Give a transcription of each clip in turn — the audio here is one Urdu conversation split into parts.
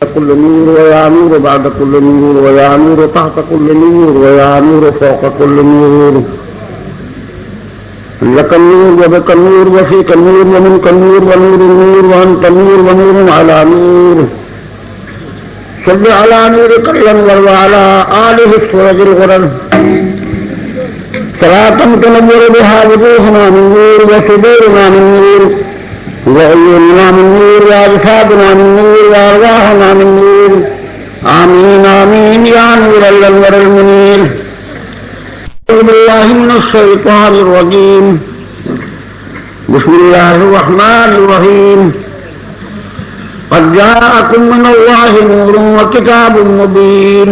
كل نور ويا نور بعد كل نور ويا نور تحت كل نور ويا نور فوق كل نور لك النور وبك النور وفيك النور ومنك النور ونور النور وأنت النور ونور على نور صل على نورك الأنور وعلى آله السرج الغرر صلاة تنور بها وجوهنا من نور وصدورنا من نور وعيوننا من نور وأجسادنا من نور وأرواحنا من نور آمين آمين يا نور الأنور المنير. أعوذ بالله من الشيطان الرجيم. بسم الله الرحمن الرحيم. قد جاءكم من الله نور وكتاب مبين.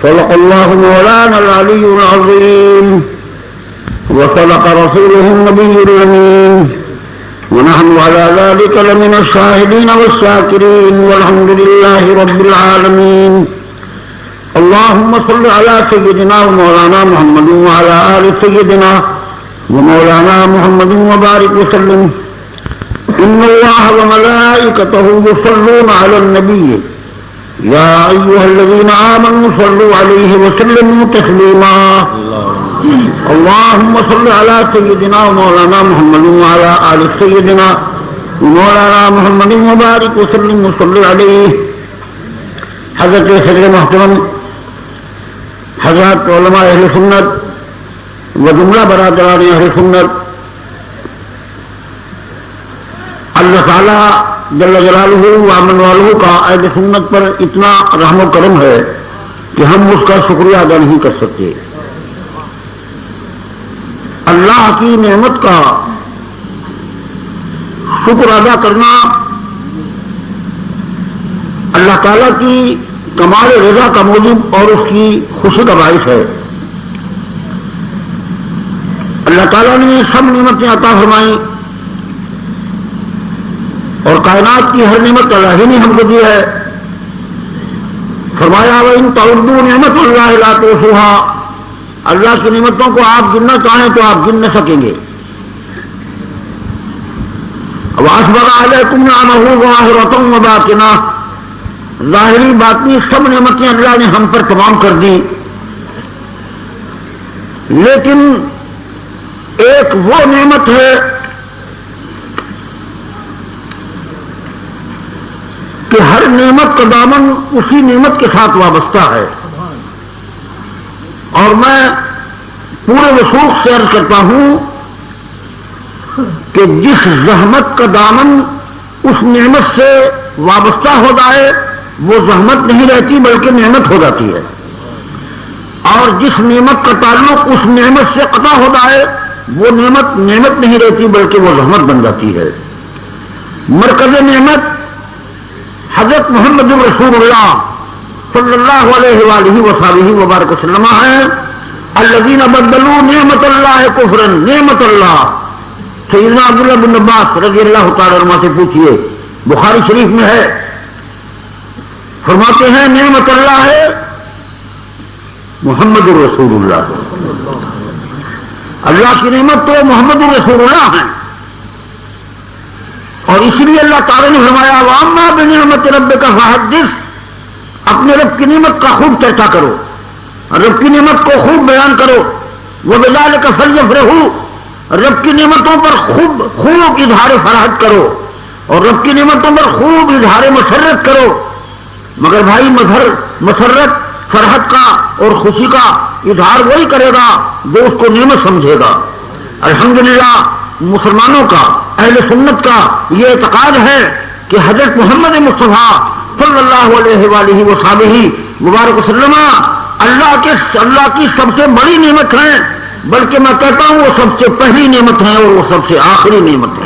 صدق الله مولانا العلي العظيم وصدق رسوله النبي الأمين ونحن على ذلك لمن الشاهدين والشاكرين والحمد لله رب العالمين. اللهم صل على سيدنا ومولانا محمد وعلى آل سيدنا ومولانا محمد وبارك وسلم. إن الله وملائكته يصلون على النبي يا أيها الذين آمنوا صلوا عليه وسلموا تسليما. اللهم صل على سيدنا ومولانا محمد وعلى آل سيدنا ومولانا محمد وبارك وسلم وصل عليه. حضرت صدر محترم حضرات علماء اہل سنت و جملہ برادران اہل سنت، اللہ تعالیٰ جل جلالہ و امن والہ کا اہل سنت پر اتنا رحم و کرم ہے کہ ہم اس کا شکریہ ادا نہیں کر سکتے. اللہ کی نعمت کا شکر ادا کرنا اللہ تعالیٰ کی کمال رضا کا موجب اور اس کی خوشی کا باعث ہے. اللہ تعالیٰ نے سب نعمتیں عطا فرمائیں اور کائنات کی ہر نعمت اللہ ہی نے ہم کو دی ہے. فرمایا وَإِن تَعُدُّوا نِعْمَتَ اللَّهِ لَا تُحْصُوهَا. اللہ کی نعمتوں کو آپ گننا چاہیں تو آپ گن نہ سکیں گے. وَأَسْبَغَ عَلَيْكُمْ نِعَمَهُ ظَاهِرَةً وَبَاطِنَةً. ظاہری باطنی سب نعمتیں اللہ نے ہم پر تمام کر دی، لیکن ایک وہ نعمت ہے کہ ہر نعمت کا دامن اسی نعمت کے ساتھ وابستہ ہے. اور میں پورے وثوق سے عرض کرتا ہوں کہ جس زحمت کا دامن اس نعمت سے وابستہ ہو جائے وہ زحمت نہیں رہتی بلکہ نعمت ہو جاتی ہے، اور جس نعمت کا تعلق اس نعمت سے قطع ہو جائے وہ نعمت نہیں رہتی بلکہ وہ زحمت بن جاتی ہے. مرکز نعمت حضرت محمد رسول اللہ صلی اللہ علیہ وآلہ وصحبہ وبارک وسلم ہے. الذین بدلوا نعمت اللہ کفرا. نعمت اللہ سیدنا عبداللہ بن عباس رضی اللہ تعالی عنہ سے پوچھئے، بخاری شریف میں ہے، فرماتے ہیں نعمت اللہ ہے محمد رسول اللہ. اللہ کی نعمت تو محمد رسول اللہ ہے، اور اس لیے اللہ تعالی نے فرمایا وَأَمَّا بِنِعْمَةِ رَبِّكَ فَحَدِّثْ. اپنے رب کی نعمت کا خوب چرچا کرو، رب کی نعمت کو خوب بیان کرو. وَبِذَلِكَ فَلْيَفْرَحُوا. رب کی نعمتوں پر خوب اظہار فرحت کرو اور رب کی نعمتوں پر خوب اظہار مسرت کرو. مگر بھائی مسرت فرحت کا اور خوشی کا اظہار وہی کرے گا جو اس کو نعمت سمجھے گا. الحمدللہ مسلمانوں کا اہل سنت کا یہ اعتقاد ہے کہ حضرت محمد مصطفیٰ صلی اللہ علیہ وآلہ وصحبہ مبارک وسلم اللہ کی سب سے بڑی نعمت ہیں، بلکہ میں کہتا ہوں وہ سب سے پہلی نعمت ہے اور وہ سب سے آخری نعمت ہے.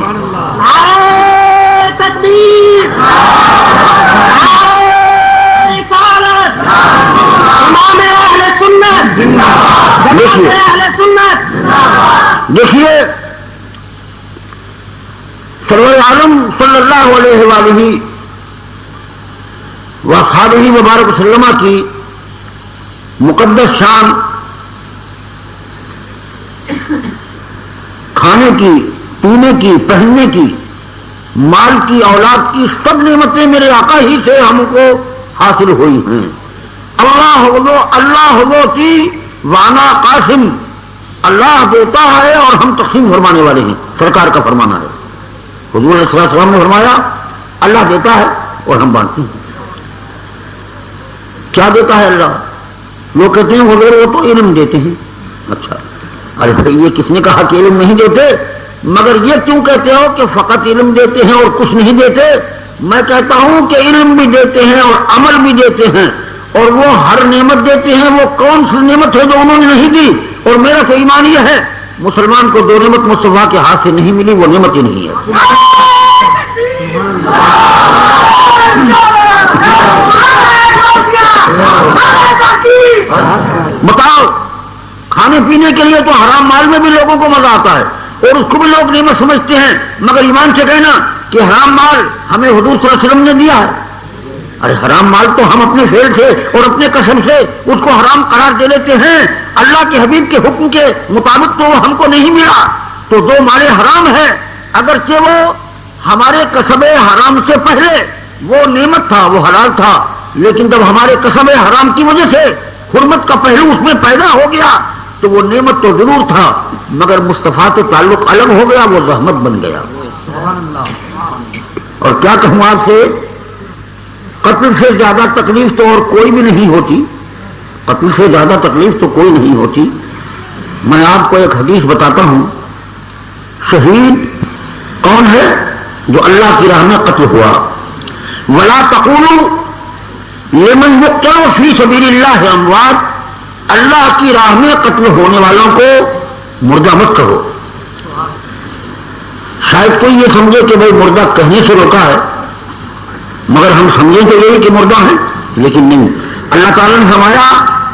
تکبیر، دیکھیے سرور عالم صلی اللہ علیہ وآلہ وصحبہ مبارک وسلم کی مقدس شان کھانے کی، پینے کی، پہننے کی مال کی، اولاد کی، سب نعمتیں میرے آقا ہی سے ہم کو حاصل ہوئی ہیں۔ اللہ کی وانا قاسم، اللہ دیتا ہے اور ہم تقسیم فرمانے والے ہیں، سرکار کا فرمانا ہے۔ حضور صلی اللہ علیہ وسلم نے فرمایا اللہ دیتا ہے اور ہم بانٹتے ہیں۔ کیا دیتا ہے اللہ؟ لوگ کہتے ہیں حضور وہ تو علم دیتے ہیں۔ اچھا، ارے بھائی یہ کس نے کہا کہ علم نہیں دیتے؟ مگر یہ کیوں کہتے ہو کہ فقط علم دیتے ہیں اور کچھ نہیں دیتے؟ میں کہتا ہوں کہ علم بھی دیتے ہیں اور عمل بھی دیتے ہیں، اور وہ ہر نعمت دیتے ہیں۔ وہ کون سی نعمت ہے جو انہوں نے نہیں دی؟ اور میرا تو ایمان یہ ہے مسلمان کو دو نعمت مصطفیٰ کے ہاتھ سے نہیں ملی، وہ نعمت ہی نہیں ہے۔ بتاؤ، کھانے پینے کے لیے تو حرام مال میں بھی لوگوں کو مزہ آتا ہے اور اس کو بھی لوگ نعمت سمجھتے ہیں، مگر ایمان سے کہنا کہ حرام مال ہمیں حضور صلی اللہ علیہ وسلم نے دیا ہے۔ ارے حرام مال تو ہم اپنے فعل سے اور اپنے قسم سے اس کو حرام قرار دے لیتے ہیں۔ اللہ کے حبیب کے حکم کے مطابق تو وہ ہم کو نہیں ملا، تو جو مال حرام ہے اگرچہ وہ ہمارے قصب حرام سے پہلے وہ نعمت تھا، وہ حلال تھا، لیکن جب ہمارے قصب حرام کی وجہ سے حرمت کا پہلو اس میں پیدا ہو گیا تو وہ نعمت تو ضرور تھا مگر مصطفیٰ سے تعلق الگ ہو گیا، وہ رحمت بن گیا۔ اور کیا کہوں آپ سے، قتل سے زیادہ تکلیف تو اور کوئی بھی نہیں ہوتی، قتل سے زیادہ تکلیف تو کوئی نہیں ہوتی۔ میں آپ کو ایک حدیث بتاتا ہوں، شہید کون ہے؟ جو اللہ کی راہ میں قتل ہوا۔ ولا تقولوا لمن يقتل في سبيل الله اموات، اللہ کی راہ میں قتل ہونے والوں کو مردہ مت کہو۔ شاید کوئی یہ سمجھے کہ بھائی مردہ کہنے سے روکا ہے، مگر ہم سمجھیں تو یہی کہ مردہ ہے، لیکن نہیں۔ اللہ تعالیٰ نے فرمایا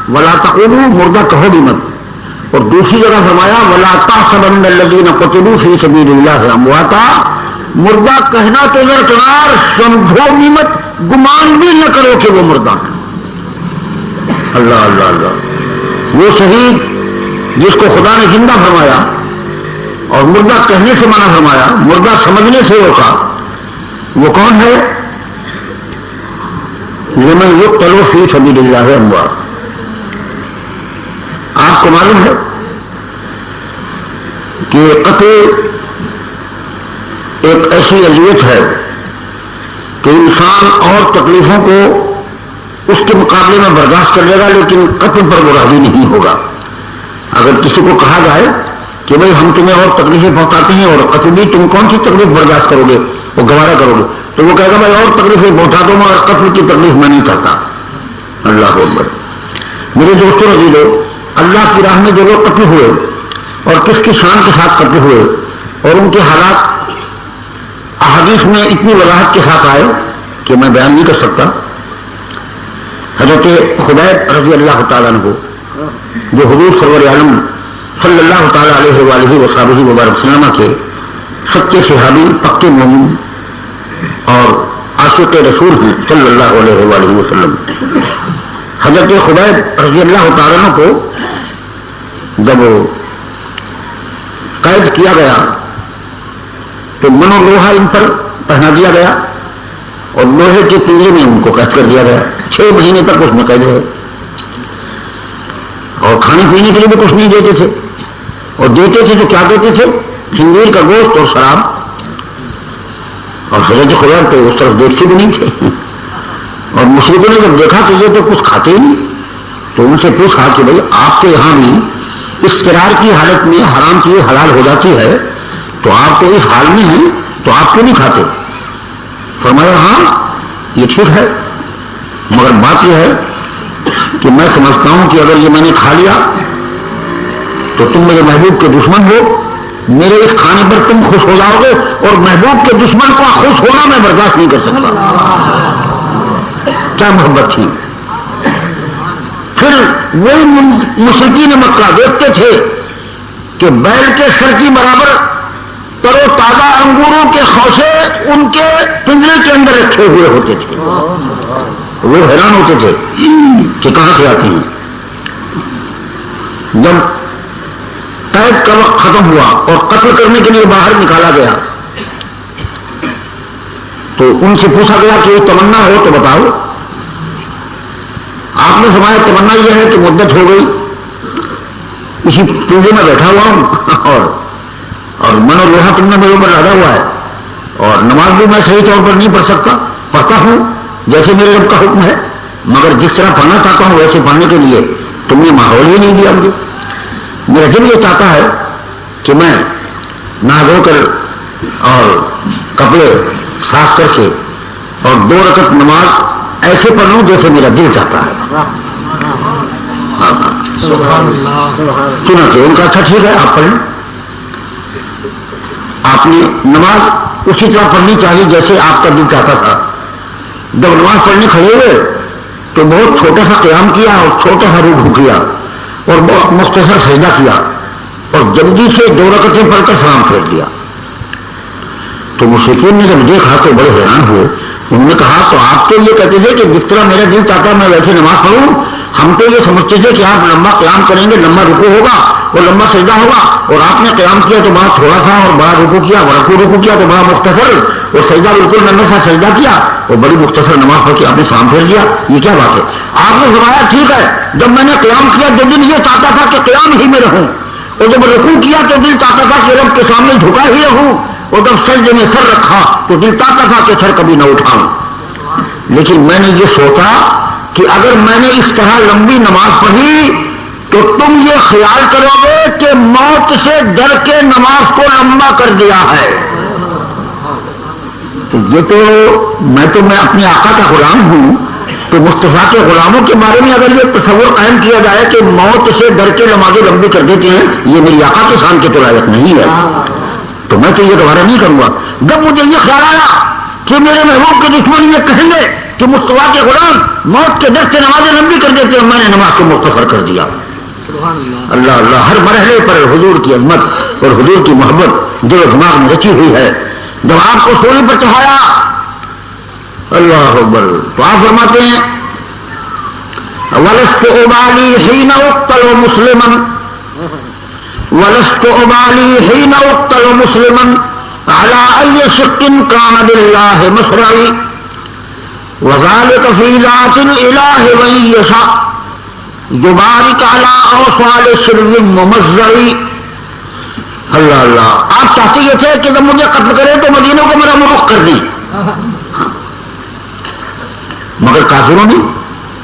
ولا تقولوا، مردہ کہو بھی مت، اور دوسری جگہ فرمایا ولا تحسبن الذين قتلوا في سبيل الله امواتا، مردہ کہنا تو درکنار، سمجھو بھی مت، گمان بھی نہ کرو کہ وہ مردہ ہے۔ اللہ اللہ اللہ، وہ شہید جس کو خدا نے زندہ فرمایا اور مردہ کہنے سے منع فرمایا، مردہ سمجھنے سے روکا، وہ کون ہے؟ لمن يقتل في سبيل الله اموات۔ آپ کو معلوم ہے کہ قتل ایک ایسی اذیت ہے کہ انسان اور تکلیفوں کو اس کے مقابلے میں برداشت کر لے گا، لیکن قتل پر وہ راضی نہیں ہوگا۔ اگر کسی کو کہا جائے کہ بھئی ہم تمہیں اور تکلیفیں پہنچاتے ہیں اور قتل بھی، تم کون سی تکلیف برداشت کرو گے، وہ گوارا کرو گے، تو وہ کہے گا بھائی اور تکلیفیں پہنچا دو مگر قتل کی تکلیف میں نہیں کرتا۔ اللہ اکبر۔ میرے دوستوں عزیزو، اللہ کی راہ میں جو لوگ قتل ہوئے اور کس کی شان کے ساتھ قتل ہوئے اور ان کے حالات احادیث میں اتنی وضاحت کے ساتھ آئے کہ میں بیان نہیں کر سکتا۔ حضرت خبیب رضی اللہ تعالیٰ عنہ جو حضور سرور عالم صلی اللہ تعالیٰ علیہ وآلہ وصحبہ وبارک وسلم کے سچے صحابی، پکے مومن اور عاشق رسول ہیں صلی اللہ علیہ وآلہ وسلم، حضرت خبیب رضی اللہ تعالیٰ عنہ کو جب قید کیا گیا تو منو لوہا ان پر پہنا دیا گیا اور لوہے کے پنجرے میں ان کو قید کر دیا گیا۔ 6 مہینے تک اس میں قید رہے اور کھانے پینے کے لیے بھی کچھ نہیں دیتے تھے، اور دیتے تھے تو کیا دیتے تھے؟ خنزیر کا گوشت اور شراب۔ اور حضرت خبیب تو اس طرف دیکھتے بھی نہیں تھے، اور مشرکوں نے جب دیکھا کہ یہ تو کچھ کھاتے ہی نہیں تو ان سے پوچھا کہ بھائی آپ کے یہاں بھی اضطرار کی حالت میں حرام چیز حلال ہو جاتی ہے، تو آپ تو اس حال میں ہیں تو آپ کیوں نہیں کھاتے؟ فرمایا ہاں یہ ٹھیک ہے، مگر بات یہ ہے کہ میں سمجھتا ہوں کہ اگر یہ میں نے کھا لیا تو تم میرے محبوب کے دشمن ہو، میرے اس کھانے پر تم خوش ہو جاؤ گے، اور محبوب کے دشمن کا خوش ہونا میں برداشت نہیں کر سکتا۔ کیا محبت تھی! پھر وہی مشرکین مکہ دیکھتے تھے کہ بیل کے سر کی برابر ترو تازہ انگوروں کے خوشے ان کے پنجرے کے اندر رکھے ہوئے ہوتے تھے، وہ حیران ہوتے تھے کہ کہاں سے آتی ہیں۔ جب قید کا وقت ختم ہوا اور قتل کرنے کے لیے باہر نکالا گیا تو ان سے پوچھا گیا کہ یہ تمنا ہو تو بتاؤ. آپ نے فرمایا تمنا یہ ہے کہ مدت ہو گئی اسی پوجے میں بیٹھا ہوا ہوں اور من اور لوہا تم نے میرے اوپر ڈالا ہوا ہے اور نماز بھی میں صحیح طور پر نہیں پڑھ سکتا, پڑھتا ہوں جیسے میرے رب کا حکم ہے, مگر جس طرح پڑھنا چاہتا ہوں ویسے پڑھنے کے لیے تم نے ماحول ہی نہیں دیا مجھے. میرا دل یہ چاہتا ہے کہ میں نہا دھو کر اور کپڑے صاف کر کے اور 2 رکعت نماز ایسے پڑھ لوں جیسے میرا دل چاہتا ہے. چنانچہ ان کا اچھا ٹھیک ہے آپ پڑھیں. آپ نے نماز اسی طرح پڑھنی چاہیے جیسے آپ کا دل چاہتا تھا. جب نماز پڑھنے کھڑے ہوئے تو بہت چھوٹا سا قیام کیا اور چھوٹا سا رکوع کیا اور بہت مختصر سجدہ کیا اور جلدی سے 2 رکعتیں پڑھ کر سلام پھیر دیا. تو مشرکین نے جب دیکھا تو بڑے حیران ہوئے. انہوں نے کہا تو آپ تو یہ کہتے تھے کہ جس طرح میرا دل چاہتا میں ویسے نماز پڑھوں, ہم تو یہ سمجھتے تھے کہ آپ لمبا قیام کریں گے, لمبا رکوع ہوگا اور لمبا سجدہ ہوگا, اور آپ نے قیام کیا تو بڑا تھوڑا سا اور بڑا رکوع کیا, رکوع کیا تو بڑا مختصر اور سجدہ بالکل نرم سا سجدہ کیا اور بڑی مختصر نماز پڑھ کے آپ نے سلام پھیر دیا. یہ کیا بات ہے؟ آپ نے فرمایا ٹھیک ہے, جب میں نے قیام کیا تو دل یہ چاہتا تھا کہ قیام ہی میں رہوں, اور جب رکوع کیا تو دل چاہتا تھا کہ رب کے سامنے جھکا ہی رہوں, اور جب سجدے میں سر رکھا تو دل چاہتا تھا کہ سر کبھی نہ اٹھاؤں. لیکن میں نے یہ سوچا کہ اگر میں نے اس طرح لمبی نماز پڑھی تو تم یہ خیال کرو گے کہ موت سے ڈر کے نماز کو لمبا کر دیا ہے. تو یہ تو میں اپنے آقا کا غلام ہوں, تو مصطفیٰ کے غلاموں کے بارے میں اگر یہ تصور قائم کیا جائے کہ موت سے ڈر کے نمازیں لمبی کر دیتے ہیں, یہ میری آقا کے شان کے تو لائق نہیں ہے. تو میں تو یہ دوبارہ نہیں کروں گا. جب مجھے یہ خیال آیا کہ میرے محبوب کے دشمن یہ کہیں گے کہ مصطفیٰ کے غلام موت کے ڈر سے نمازیں لمبی کر دیتے ہیں, میں نے نماز کو مختصر کر دیا. اللہ اللہ, ہر مرحلے پر حضور کی عظمت اور حضور کی محبت دل و دماغ میں رچی ہوئی ہے. جب آپ کو سولی پر چڑھایا اللہ اکبر تو آپ فرماتے ہیں وَلَسْتُ أُبَالِي حِينَ أُقْتَلُ مُسْلِمًا وَلَسْتُ أُبَالِي حِينَ أُقْتَلُ مُسْلِمًا عَلَىٰ أَيِّ شِقٍّ كَانَ بِاللَّهِ مَصْرَعِي وَذَلِكَ فِي ذَاتِ الْإِلَٰهِ وَإِن يَشَأْ يُبَارِكْ عَلَىٰ أَوْصَالِ سِرٍّ مُمَزَّعِ. اللہ اللہ, آپ چاہتے یہ تھے کہ جب مجھے قتل کرے تو مدینہ کو میرا رخ کر دی, مگر کافروں نے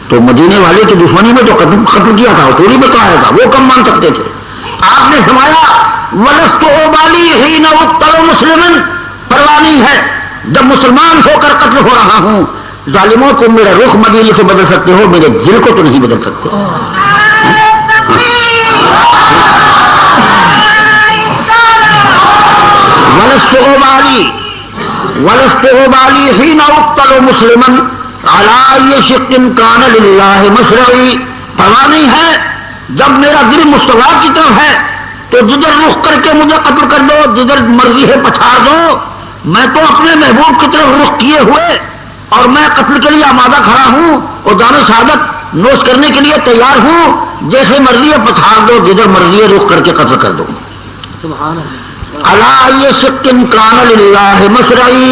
تو مدینے والے کی دشمنی میں تو قتل کیا تھا, چوری میں کہا تھا, وہ کم مان سکتے تھے. آپ نے فرمایا وَلَسْتُ أُبَالِي حِينَ أُقْتَلُ مُسْلِمًا, پرواہ نہیں ہے جب مسلمان ہو کر قتل ہو رہا ہوں. ظالموں تم میرا رخ مدینے سے بدل سکتے ہو, میرے دل کو تو نہیں بدل سکتے. وَلَسْتُ أُبَالِي حِينَ أُقْتَلُ مُسْلِمًا عَلَىٰ أَيِّ شِقٍّ كَانَ لِلَّهِ مَصْرَعِي. پرواہ نہیں ہے جب میرا دل مصطفیٰ کی طرف ہے تو جدھر رخ کر کے مجھے قتل کر دو, جدھر مرضی ہے پچھاڑ دو, میں تو اپنے محبوب کی طرف رخ کیے ہوئے اور میں قتل کے لیے آمادہ کھڑا ہوں اور جان شہادت نوش کرنے کے لیے تیار ہوں. جیسے مرضی ہے پچھاڑ دو, جدھر مرضی ہے رخ کر کے قتل کر دو. سبحان اللہ. عَلَىٰ أَيِّ شِقٍّ كَانَ لِلَّهِ مَصْرَعِي,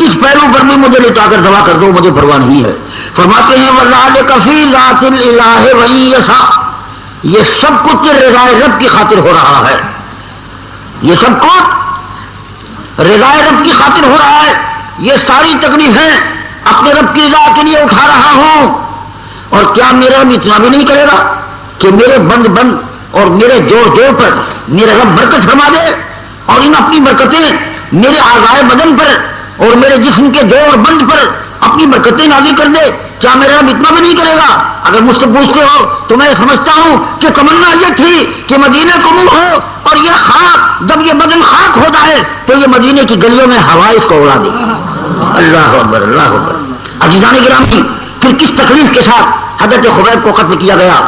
جس پہلو پر بھی مجھے لٹا کر ذبح کر دو مجھے پرواہ نہیں ہے. فرماتے ہیں وَذَلِكَ فِي ذَاتِ الْإِلَٰهِ وَإِن يَشَأْ, یہ سب کچھ رضائے رب کی خاطر ہو رہا ہے. یہ سب کچھ رضائے رب کی خاطر ہو رہا ہے. یہ ساری تکلیفیں اپنے رب کی رضا کے لیے اٹھا رہا ہوں. اور کیا میرا رب اتنا بھی نہیں کرے گا کہ میرے بند اور میرے جوڑ پر میرا رب برکت فرما دے, اور ان اپنی برکتیں میرے اعضائے بدن پر اور میرے جسم کے جوڑ بند پر اپنی برکتیں نازل کر دے. کیا میرا رب اتنا بھی نہیں کرے گا؟ اگر مجھ سے پوچھتے ہو تو میں سمجھتا ہوں کہ تمنا یہ تھی کہ مدینے قبول ہو, اور یہ خاک جب یہ بدن خاک ہو جائے تو یہ مدینے کی گلیوں میں ہوا اس کو اڑا دے. اللہ اکبر اللہ اکبر. عزیزان گرامی, پھر کس تکلیف کے ساتھ حضرت خبیب کو قتل کیا گیا.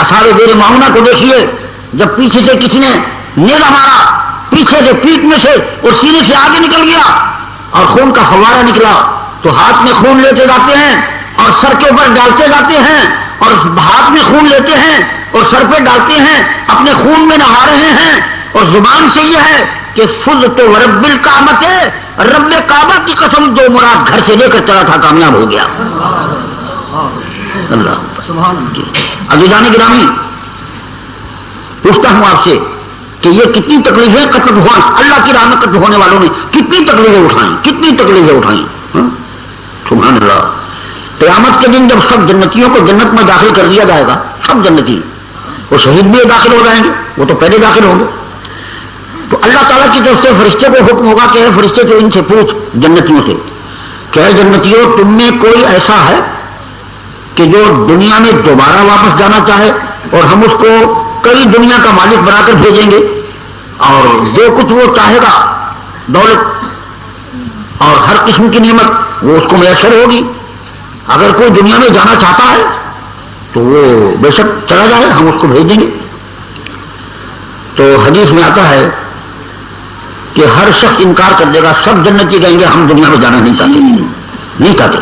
اصحاب بئر معونہ کو دیکھیے, جب پیچھے سے کسی نے نیزہ مارا, پیچھے سے پیٹ میں سے اور سینے سے آگے نکل گیا اور خون کا فوارہ نکلا, تو ہاتھ میں خون لیتے جاتے ہیں اور سر کے اوپر ڈالتے جاتے ہیں, اور ہاتھ میں خون لیتے ہیں اور سر پہ ڈالتے ہیں, اپنے خون میں نہا رہے ہیں, اور زبان سے یہ ہے کہ فزت ورب الکعبۃ، رب کعبہ کی قسم جو مراد گھر سے لے کر چلا تھا کامیاب ہو گیا۔ اللہ عزیزان گرامی، پوچھتا ہوں آپ سے کہ یہ کتنی تکلیفیں قتل ہوا، اللہ کی راہ میں قتل ہونے والوں نے کتنی تکلیفیں اٹھائیں، کتنی تکلیفیں اٹھائیں۔ سبحان اللہ۔ قیامت کے دن جب سب جنتیوں کو جنت میں داخل کر دیا جائے گا، سب جنتی، وہ شہید بھی داخل ہو جائیں گے، وہ تو پہلے داخل ہوں گے، تو اللہ تعالیٰ کی طرف سے فرشتے کو حکم ہوگا کہ فرشتے تو ان سے پوچھ جنتیوں سے کہ اے جنتیوں، تم میں کوئی ایسا ہے کہ جو دنیا میں دوبارہ واپس جانا چاہے، اور ہم اس کو کئی دنیا کا مالک بنا کر بھیجیں گے، اور جو کچھ وہ چاہے گا دولت اور ہر قسم کی نعمت وہ اس کو میسر ہوگی۔ اگر کوئی دنیا میں جانا چاہتا ہے تو وہ بے شک چلا جائے، ہم اس کو بھیج دیں گے۔ تو حدیث میں آتا ہے کہ ہر شخص انکار کر دے گا، سب جنتی کہیں گے ہم دنیا میں جانا نہیں چاہتے، نہیں چاہتے،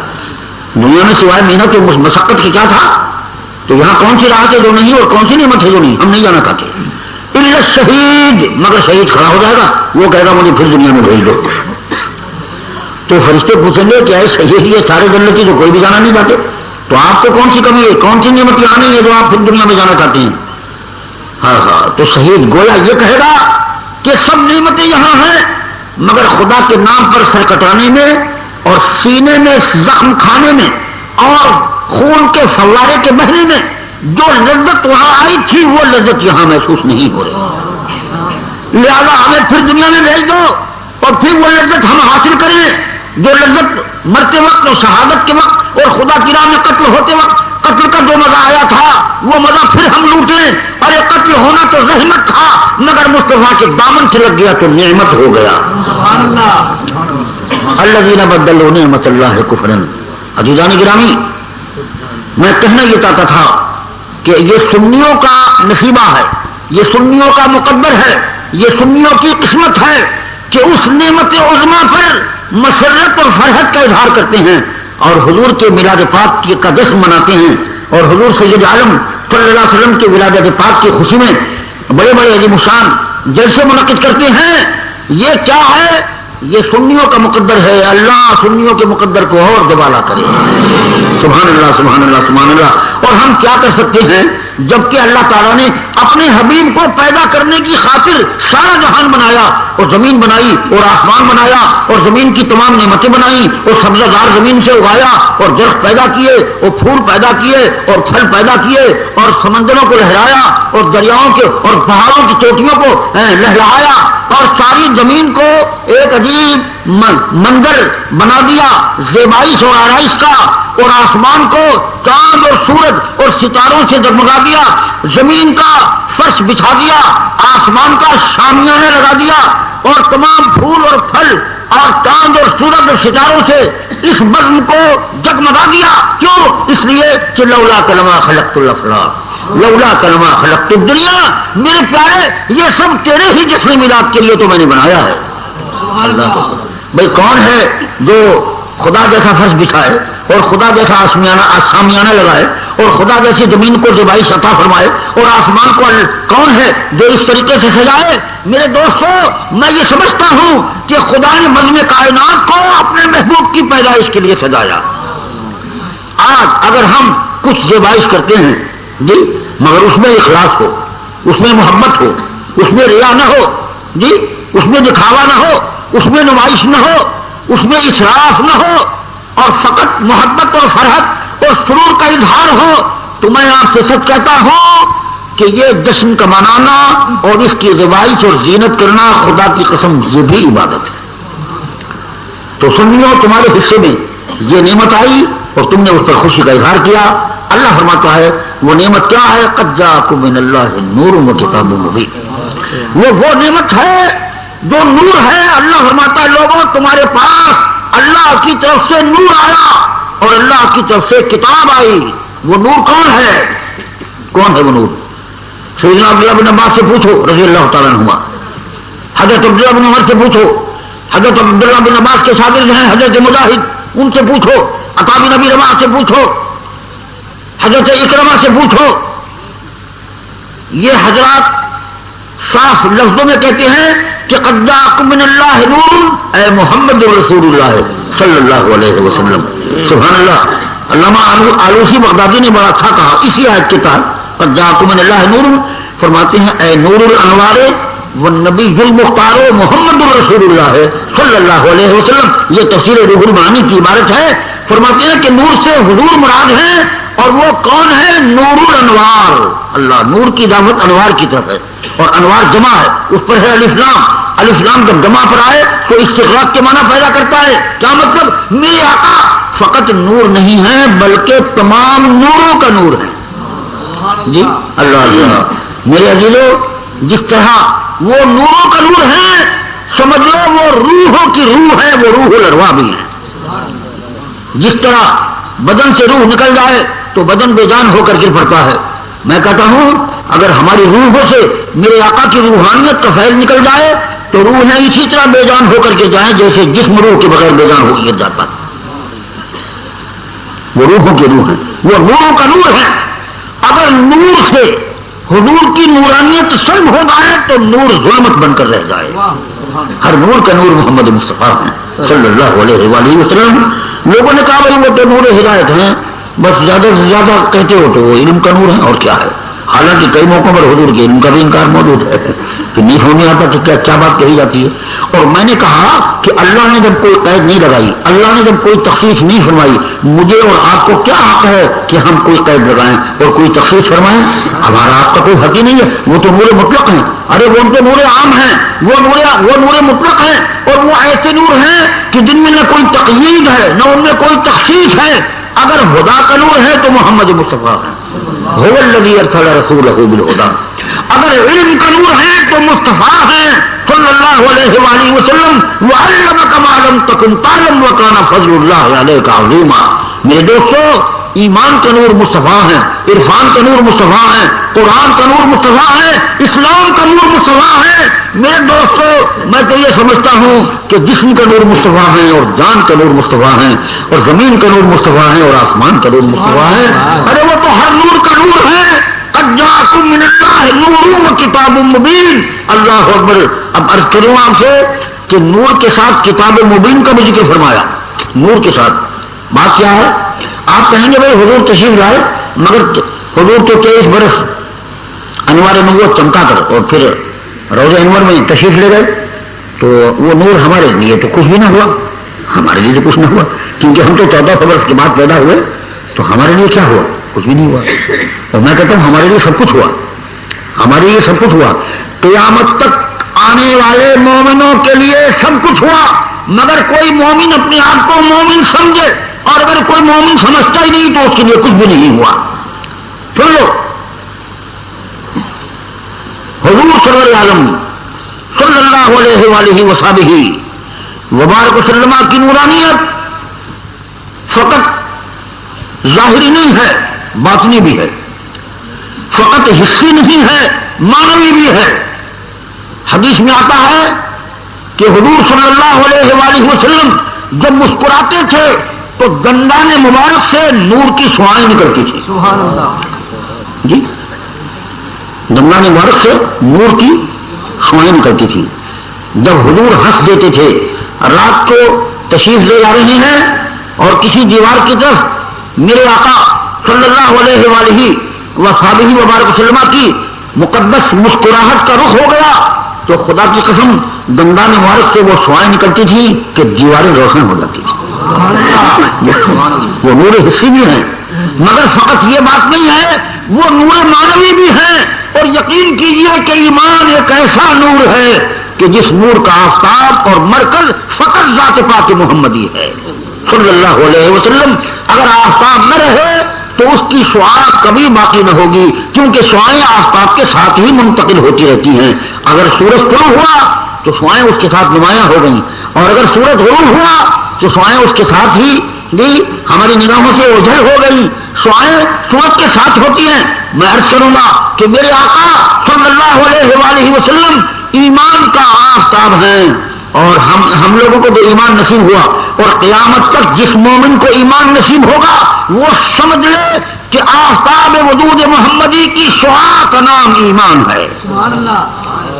دنیا میں سوائے محنت اور مشقت کی کیا تھا، تو یہاں کون سی راحت ہے جو نہیں اور کون سی نعمت ہے جو نہیں، ہم نہیں جانا چاہتے۔ الا شہید، مگر شہید کھڑا ہو جائے گا، وہ کہے گا مجھے پھر دنیا میں بھیج دو۔ تو فرشتے پوچھیں گے کہ ایسے یہ سارے جنتی جو کوئی بھی جانا نہیں چاہتے، تو آپ کو کون سی کمی ہے، کون سی نعمت یہاں نہیں ہے جو آپ پھر دنیا میں جانا چاہتے ہیں؟ ہاں، تو شہید گویا یہ کہے گا کہ سب نعمتیں یہاں ہیں، مگر خدا کے نام پر سر کٹانے میں اور سینے میں زخم کھانے میں اور خون کے فوارے کے بہنے میں جو لذت وہاں آئی تھی وہ لذت یہاں محسوس نہیں ہو رہی، لہذا ہمیں پھر دنیا میں بھیج دو اور پھر وہ لذت ہم حاصل کریں جو لذت مرتے وقت اور شہادت کے وقت اور خدا کی راہ میں قتل ہوتے وقت قتل کا جو مزہ آیا تھا وہ مزہ پھر ہم لوٹیں۔ اور یہ قتل ہونا تو رحمت تھا، مگر مصطفیٰ کے دامن سے لگ گیا تو نعمت ہو گیا۔ سبحان اللہ۔ الذین بدلوا نعمت اللہ کفرا۔ عزیزان گرامی، میں کہنا یہ چاہتا تھا کہ یہ سنیوں کا نصیبہ ہے، یہ سنیوں کا مقدر ہے، یہ سنیوں کی قسمت ہے کہ اس نعمت عظمیٰ پر مسرت اور فرحت کا اظہار کرتے ہیں اور حضور کے میلاد پاک کا جشن مناتے ہیں، اور حضور سید عالم صلی اللہ علیہ وسلم کی ولادت پاک کی خوشی میں بڑے بڑے عظیم الشان جلسے منعقد کرتے ہیں۔ یہ کیا ہے؟ یہ سنیوں کا مقدر ہے۔ اللہ سنیوں کے مقدر کو اور دوبالا کرے۔ سبحان اللہ، سبحان اللہ، سبحان اللہ۔ اور ہم کیا کر سکتے ہیں جبکہ اللہ تعالیٰ نے اپنے حبیب کو پیدا کرنے کی خاطر سارا جہان بنایا، اور زمین بنائی اور آسمان بنایا اور زمین کی تمام نعمتیں بنائیں اور سبزہ دار زمین سے اگایا اور درخت پیدا کیے اور پھول پیدا کیے اور پھل پیدا کیے اور سمندروں کو لہرایا اور دریاؤں کے اور پہاڑوں کی چوٹیوں کو لہرایا اور ساری زمین کو ایک عجیب منظر بنا دیا زیبائش اور آرائش کا، اور آسمان کو چاند اور سورج اور ستاروں سے جگمگا دیا، زمین کا فرش بچھا دیا، آسمان کا شامیانے لگا دیا، اور تمام پھول اور پھل اور چاند اور سورج اور ستاروں سے اس بزم کو جگمگا دیا۔ کیوں؟ اس لیے کہ لولا کلمہ خلقت الافلاک، لولا کلمہ خلقت الدنیا، میرے پیارے یہ سب تیرے ہی جشن میلاد کے لیے تو میں نے بنایا ہے۔ اللہ بھائی کون ہے جو خدا جیسا فرش بچھائے اور خدا جیسا شامیانہ لگائے اور خدا جیسی زمین کو زیبائش عطا فرمائے اور آسمان کو کون ہے جو اس طریقے سے سجائے؟ میرے دوستو، میں یہ سمجھتا ہوں کہ خدا نے بزم کائنات کو اپنے محبوب کی پیدائش کے لیے سجایا۔ آج اگر ہم کچھ زیبائش کرتے ہیں جی، مگر اس میں اخلاص ہو، اس میں محبت ہو، اس میں ریا نہ ہو جی، اس میں دکھاوا نہ ہو، اس میں نمائش نہ ہو، اس میں اسراف نہ ہو، اور فقط محبت اور فرحت اور سرور کا اظہار ہو، تو میں آپ سے سچ کہتا ہوں کہ یہ جشن کا منانا اور اس کی زیبائش اور زینت کرنا خدا کی قسم یہ بھی عبادت ہے۔ تو سنیو، تمہارے حصے میں یہ نعمت آئی اور تم نے اس پر خوشی کا اظہار کیا۔ اللہ فرماتا ہے وہ نعمت کیا ہے؟ قد جاءکم من اللہ نور و کتاب مبین، وہ نعمت ہے جو نور ہے۔ اللہ فرماتا ہے لوگوں تمہارے پاس اللہ کی طرف سے نور آیا اور اللہ کی طرف سے کتاب آئی۔ وہ نور کون ہے؟ کون ہے وہ نور؟ سیدنا عبداللہ بن عباس سے پوچھو رضی اللہ تعالیٰ عنہما، حضرت عبداللہ بن عمر سے پوچھو، حضرت عبداللہ بن عباس کے شاگرد ہیں حضرت مجاہد، ان سے پوچھو، عطا بن ابی رباح سے پوچھو، حضرت اکرمہ سے پوچھو۔ یہ حضرات صاف لفظوں میں کہتے ہیں کہ قد جاءکم من اللہ نور، اے محمد رسول اللہ صلی اللہ علیہ وسلم. سبحان اللہ. علامہ آلوسی بغدادی نے بڑا اچھا کہا اسی آیت کے تحت قد جاءکم من اللہ نور، فرماتے ہیں اے نور الانوار والنبی المختار محمد رسول اللہ صلی اللہ علیہ وسلم. یہ تفسیر روح المعانی کی عبارت ہے. فرماتے ہیں کہ نور سے حضور مراد ہیں، اور وہ کون ہے؟ نور الانوار. اللہ نور کی دعوت انوار کی طرف ہے، اور انوار جمع ہے، اس پر ہے الف لام. الف لام جب جمع پر آئے تو استغراق کے معنی پیدا کرتا ہے. کیا مطلب؟ میرے آقا فقط نور نہیں ہے بلکہ تمام نوروں کا نور ہے. جی اللہ اللہ. میرے عزیزو، جس طرح وہ نوروں کا نور ہے، سمجھ لو وہ روحوں کی روح ہے، وہ روح الارواح بھی ہے. جس طرح بدن سے روح نکل جائے تو بدن بے جان ہو کر گر پڑتا ہے. میں کہتا ہوں اگر ہماری روحوں سے میرے آقا کی روحانیت کا فیض نکل جائے تو روحیں اسی طرح بے جان ہو کر کے جائیں جیسے جسم روح کے بغیر بے جان ہو کے گر جاتا ہے. وہ روحوں کی روح ہے، وہ نوروں کا نور ہے. اگر نور سے حضور کی نورانیت سلب ہو جائے تو نور ظلمت بن کر رہ جائے. ہر نور کا نور محمد مصطفیٰ ہے صلی اللہ علیہ وآلہ وسلم. لوگوں نے کہا بھائی وہ تو نور ہدایت ہیں، بس زیادہ سے زیادہ کہتے ہو تو وہ علم کا نور ہے اور کیا ہے. حالانکہ کئی موقعوں پر حضور کے علم کا بھی انکار موجود ہے کہ نہیں سمجھ آتا کہ کیا بات کہی جاتی ہے. اور میں نے کہا کہ اللہ نے جب کوئی قید نہیں لگائی، اللہ نے جب کوئی تخصیص نہیں فرمائی، مجھے اور آپ کو کیا حق ہے کہ ہم کوئی قید لگائیں اور کوئی تخصیص فرمائیں؟ ہمارا آپ کا کوئی حق ہی نہیں ہے. وہ تو نور مطلق ہیں. ارے وہ تو نور عام ہیں، وہ نور مطلق ہیں، اور وہ ایسے نور ہیں کہ جن میں نہ کوئی تقیید ہے نہ ان میں کوئی تخصیص ہے. اگر خدا کا نور ہے تو محمد مصطفیٰ ہے، هو الذی ارسل رسولہ بالہدی. اگر علم کا نور ہے تو مصطفیٰ ہیں صلی اللہ علیہ وآلہ وسلم. وعلمک ما لم تکن تعلم وکان فضل اللہ علیک عظیما. میرے دوستو، ایمان کا نور مصطفیٰ ہے، عرفان کا نور مصطفیٰ ہے، قرآن کا نور مصطفیٰ ہے، اسلام کا نور مصطفیٰ ہے. میرے دوستو، میں تو یہ سمجھتا ہوں کہ جسم کا نور مصطفیٰ ہے اور جان کا نور مصطفیٰ ہے اور زمین کا نور مصطفیٰ ہے اور آسمان کا نور مصطفیٰ ہے. ارے وہ تو ہر نور کا نور ہے. قد جاءکم من اللہ نور و کتاب مبین. اللہ اکبر. اب عرض کروں آپ سے کہ نور کے ساتھ کتاب مبین کا بھی ذکر فرمایا. نور کے ساتھ بات کیا ہے؟ آپ کہیں گے بھائی حضور تشریف لائے مگر حضور تو 23 برس انوار نبوت چمکا کر اور پھر روضہ انور میں تشریف لے گئے تو وہ نور ہمارے لیے تو کچھ بھی نہ ہوا. ہمارے لیے تو کچھ نہ ہوا کیونکہ ہم تو 1400 برس کے بعد پیدا ہوئے تو ہمارے لیے کیا ہوا؟ کچھ بھی نہیں ہوا. اور میں کہتا ہوں ہمارے لیے سب کچھ ہوا، ہمارے لیے سب کچھ ہوا. قیامت تک آنے والے مومنوں کے لیے سب کچھ ہوا، مگر کوئی مومن اپنے آپ کو مومن سمجھے اور اگر کوئی مومن سمجھتا ہی نہیں تو اس کے لیے کچھ بھی نہیں ہوا. سن لو، حضور سرور عالم صلی اللہ علیہ وآلہ وصحبہ وبارک وسلم کی نورانیت فقط ظاہری نہیں ہے، باطنی بھی ہے. فقط حصی نہیں ہے، معنوی بھی ہے. حدیث میں آتا ہے کہ حضور صلی اللہ علیہ وآلہ وسلم جب مسکراتے تھے تو دندان مبارک سے نور کی شعاعیں نکلتی تھی. سبحان اللہ. جی، دندان مبارک سے نور کی شعاعیں نکلتی تھی. جب حضور ہنس دیتے تھے، رات کو تشریف لے جا رہے ہیں اور کسی دیوار کی طرف میرے آقا صلی اللہ علیہ وآلہ وصحبہ وبارک وسلم کی مقدس مسکراہٹ کا رخ ہو گیا تو خدا کی قسم دندان مبارک سے وہ شعاعیں نکلتی تھی کہ دیواریں روشن ہو جاتی تھی. وہ نور حصی بھی ہیں مگر فقط یہ بات نہیں ہے، وہ نور معنوی بھی ہے. اور یقین کیجئے کہ ایمان ایک ایسا نور ہے کہ جس نور کا آفتاب اور مرکز فقط ذات پاک محمدی ہے صلی اللہ علیہ وسلم. اگر آفتاب نہ رہے تو اس کی شعاع کبھی باقی نہ ہوگی کیونکہ شعاعیں آفتاب کے ساتھ ہی منتقل ہوتی رہتی ہیں. اگر سورج طلوع ہوا تو شعاعیں اس کے ساتھ نمایاں ہو گئیں اور اگر سورج غروب ہوا تو شعاعیں اس کے ساتھ ہی ہماری نگاہوں سے اوجھل ہو گئی. شعاعیں سورج کے ساتھ ہوتی ہیں. میں عرض کروں گا کہ میرے آقا صلی اللہ علیہ وآلہ وسلم ایمان کا آفتاب ہیں اور ہم لوگوں کو جو ایمان نصیب ہوا اور قیامت تک جس مومن کو ایمان نصیب ہوگا وہ سمجھ لے کہ آفتاب وجود محمدی کی شعاع کا نام ایمان ہے. سبحان اللہ.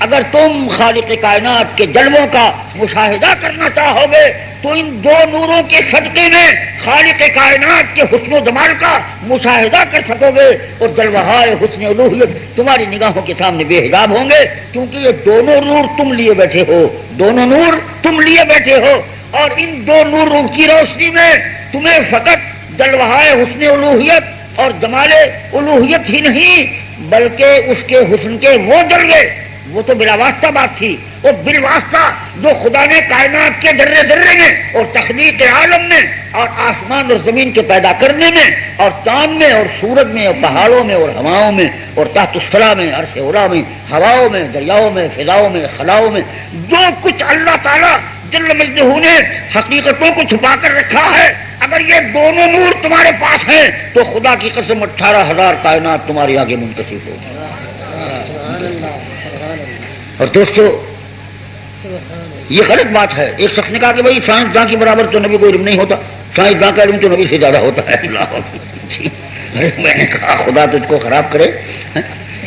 اگر تم خالق کائنات کے جلووں کا مشاہدہ کرنا چاہو گے تو ان دو نوروں کے صدقے میں خالق کائنات کے حسن و جمال کا مشاہدہ کر سکو گے، اور جلوہائے حسن الوہیت تمہاری نگاہوں کے سامنے بے حجاب ہوں گے، کیونکہ یہ دونوں نور تم لیے بیٹھے ہو، دونوں نور تم لیے بیٹھے ہو، اور ان دو نوروں کی روشنی میں تمہیں فقط جلوہائے حسن الوہیت اور جمال الوہیت ہی نہیں بلکہ اس کے حسن کے وہ جلوے، وہ تو بلا واسطہ بات تھی، اور بالواسطہ جو خدا نے کائنات کے ذرے ذرے میں اور تخلیق عالم میں اور آسمان اور زمین کے پیدا کرنے میں اور چاند میں اور سورج میں اور پہاڑوں میں اور ہواؤں میں اور تحت الثری میں، عرش اولا میں، ہواؤں میں، دریاؤں میں، فضاؤں میں، خلاؤں میں جو کچھ اللہ تعالیٰ جل مجدہ نے حقیقتوں کو چھپا کر رکھا ہے، اگر یہ دونوں نور تمہارے پاس ہیں تو خدا کی قسم 18,000 کائنات تمہارے آگے منکشف ہو۔ اور دوستو یہ غلط بات ہے، ایک شخص نے کہا کہ بھائی سائنسداں کے برابر تو نبی کو علم نہیں ہوتا، سائنسداں کا علم تو نبی سے زیادہ ہوتا ہے۔ میں نے کہا خدا تجھ کو خراب کرے،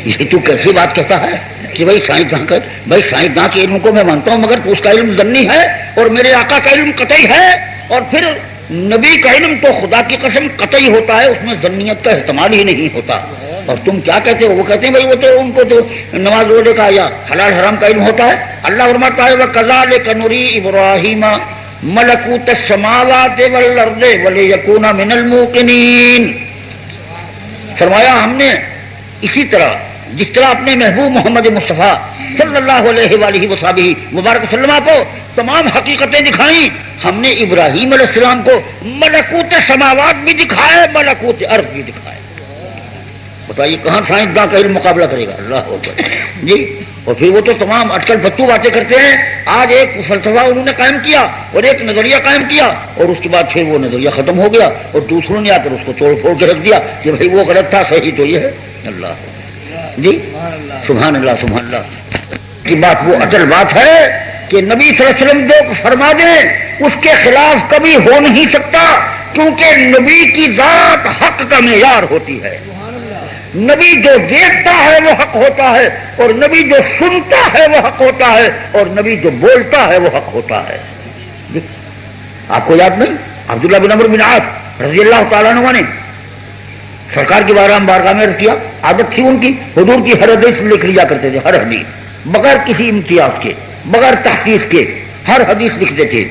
یہ تو کیسی بات کہتا ہے کہ بھائی سائنسداں کے علم کو میں مانتا ہوں مگر اس کا علم ظنی ہے اور میرے آقا کا علم قطعی ہے، اور پھر نبی کا علم تو خدا کی قسم قطعی ہوتا ہے، اس میں ظنیت کا احتمال ہی نہیں ہوتا۔ اور تم کیا کہتے ہو؟ وہ کہتے ہیں بھائی وہ تو ان کو تو نماز روزے کا یا حلال حرام کا علم ہوتا ہے۔ اللہ فرماتا ہے وَكَذَلِكَ نُرِي إِبْرَاهِيمَ مَلَكُوتَ السَّمَاوَاتِ وَالْأَرْضِ وَلِيَكُونَ مِنَ الْمُوقِنِينَ، فرمایا ہم نے اسی طرح جس طرح اپنے محبوب محمد مصطفیٰ صلی اللہ علیہ وآلہ وصحبہ مبارک وسلم کو تمام حقیقتیں دکھائیں، ہم نے ابراہیم علیہ السلام کو ملکوت سماوات بھی دکھائے، ملکوت ارض بھی دکھائے۔ بتائیے کہاں سائنسداں کا علم مقابلہ کرے گا؟ اللہ اکبر جی۔ اور پھر وہ تو تمام اٹکل بچوں باتیں کرتے ہیں۔ آج ایک فلسفہ انہوں نے قائم کیا اور ایک نظریہ قائم کیا، اور اس کے بعد پھر وہ نظریہ ختم ہو گیا اور دوسروں نے آ کر اس کو توڑ پھوڑ کے رکھ دیا کہ بھائی وہ غلط تھا، صحیح تو یہ ہے۔ اللہ جی، سبحان اللہ سبحان اللہ کی بات وہ اٹل بات ہے کہ نبی صلی اللہ علیہ وسلم جو فرما دیں اس کے خلاف کبھی ہو نہیں سکتا، کیونکہ نبی کی ذات حق کا معیار ہوتی ہے۔ نبی جو دیکھتا ہے وہ حق ہوتا ہے، اور نبی جو سنتا ہے وہ حق ہوتا ہے، اور نبی جو بولتا ہے وہ حق ہوتا ہے۔ آپ کو یاد نہیں عبداللہ بن عمرو بن عاص رضی اللہ تعالیٰ عنہ نے سرکار کی بارگاہ میں عرض کیا، عادت تھی ان کی حضور کی ہر حدیث لکھ لیا کرتے تھے، ہر حدیث بغیر کسی امتیاز کے، بغیر تحقیق کے ہر حدیث لکھتے تھے۔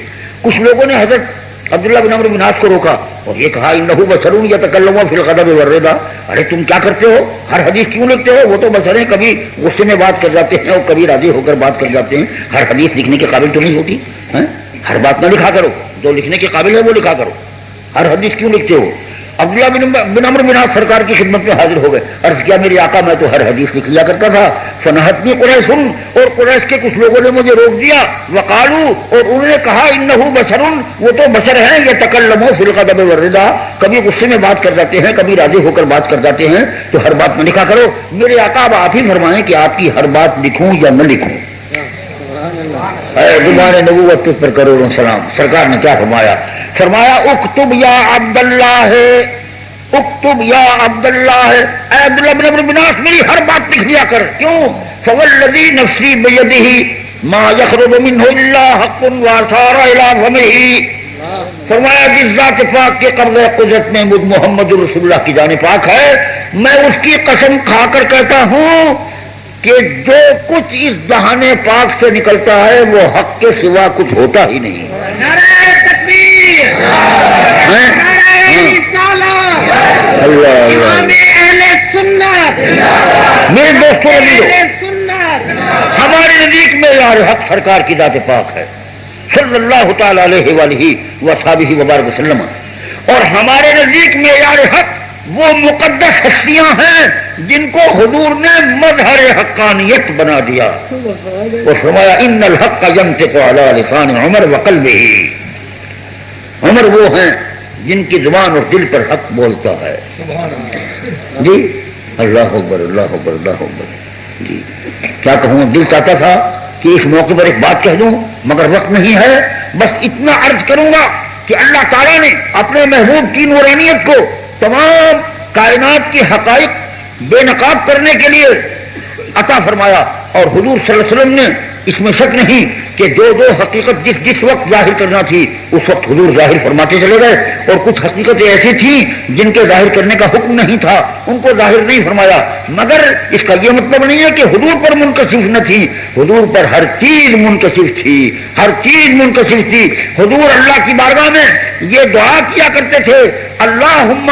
کچھ لوگوں نے حضرت عبداللہ بن عمرو بن عاص کو روکا اور یہ کہا انہ بشر یتکلم فی الغضب والرضا، ارے تم کیا کرتے ہو، ہر حدیث کیوں لکھتے ہو؟ وہ تو بشر ہیں، کبھی غصے میں بات کر جاتے ہیں اور کبھی راضی ہو کر بات کر جاتے ہیں، ہر حدیث لکھنے کے قابل تو نہیں ہوتی، ہر بات نہ لکھا کرو، جو لکھنے کے قابل ہے وہ لکھا کرو، ہر حدیث کیوں لکھتے ہو؟ عبداللہ بن عمرو بن عاص سرکار کی خدمت میں حاضر ہو گئے، عرض کیا میرے آقا میں تو ہر حدیث لکھ لیا کرتا تھا، فنہتنی قریش، اور قریش کے کچھ لوگوں نے مجھے روک دیا، وقالو، اور انہوں نے کہا انہ بشر، وہ تو بشر ہیں، یتکلم فی الغضب والرضا، کبھی غصے میں بات کر جاتے ہیں، کبھی راضی ہو کر بات کر جاتے ہیں، تو ہر بات میں لکھا کرو۔ میرے آقا اب آپ ہی فرمائیں کہ آپ کی ہر بات لکھوں یا نہ لکھوں؟ زبان نبوت پر کروڑوں سلام۔ سرکار نے کیا فرمایا؟ فرمایا اکتب یا عبداللہ، اکتب یا عبداللہ، اے عبداللہ بن عمرو بن عاص میری ہر بات لکھ لیا کر۔ کیوں؟ فوالذی نفسی بیدہ ما یخرج منہ الا حق واثار الی فمہ، فرمایا جس ذات پاک کے قبضہ قدرت میں مجھ محمد رسول اللہ کی جان پاک ہے، میں اس کی قسم کھا کر کہتا ہوں کہ جو کچھ اس دہان پاک سے نکلتا ہے وہ حق کے سوا کچھ ہوتا ہی نہیں۔ نعرہ تکبیر، امام اہل سنت، میرے دوستوں اہل سنت، ہمارے نزدیک میں یار حق سرکار کی ذات پاک ہے صلی اللہ تعالی علیہ وآلہ وصحبہ وبارک وسلم، اور ہمارے نزدیک میں یار حق وہ مقدس ہستیاں ہیں جن کو حضور نے مظہر حقانیت بنا دیا، اور فرمایا ان الحق ینطق علی لسان عمر وقلبہ، عمر وہ ہیں جن کی زبان اور دل پر حق بولتا ہے۔ جی اللہ اکبر اللہ اکبر اللہ اکبر جی۔ کیا کہوں، دل چاہتا تھا کہ اس موقع پر ایک بات کہہ دوں مگر وقت نہیں ہے، بس اتنا عرض کروں گا کہ اللہ تعالیٰ نے اپنے محبوب کی نورانیت کو تمام کائنات کی حقائق بے نقاب کرنے کے لیے عطا فرمایا، اور حضور صلی اللہ علیہ وسلم نے اس میں شک نہیں کہ جو حقیقت جس وقت ظاہر کرنا تھی اس وقت حضور ظاہر فرماتے چلے گئے، اور کچھ حقیقتیں ایسی تھیں جن کے ظاہر کرنے کا حکم نہیں تھا، ان کو ظاہر نہیں فرمایا۔ مگر اس کا یہ مطلب نہیں ہے کہ حضور پر منکشف نہ تھی، حضور پر ہر چیز منکشف تھی، ہر چیز منکشف تھی۔ حضور اللہ کی بارگاہ میں یہ دعا کیا کرتے تھے، اللہم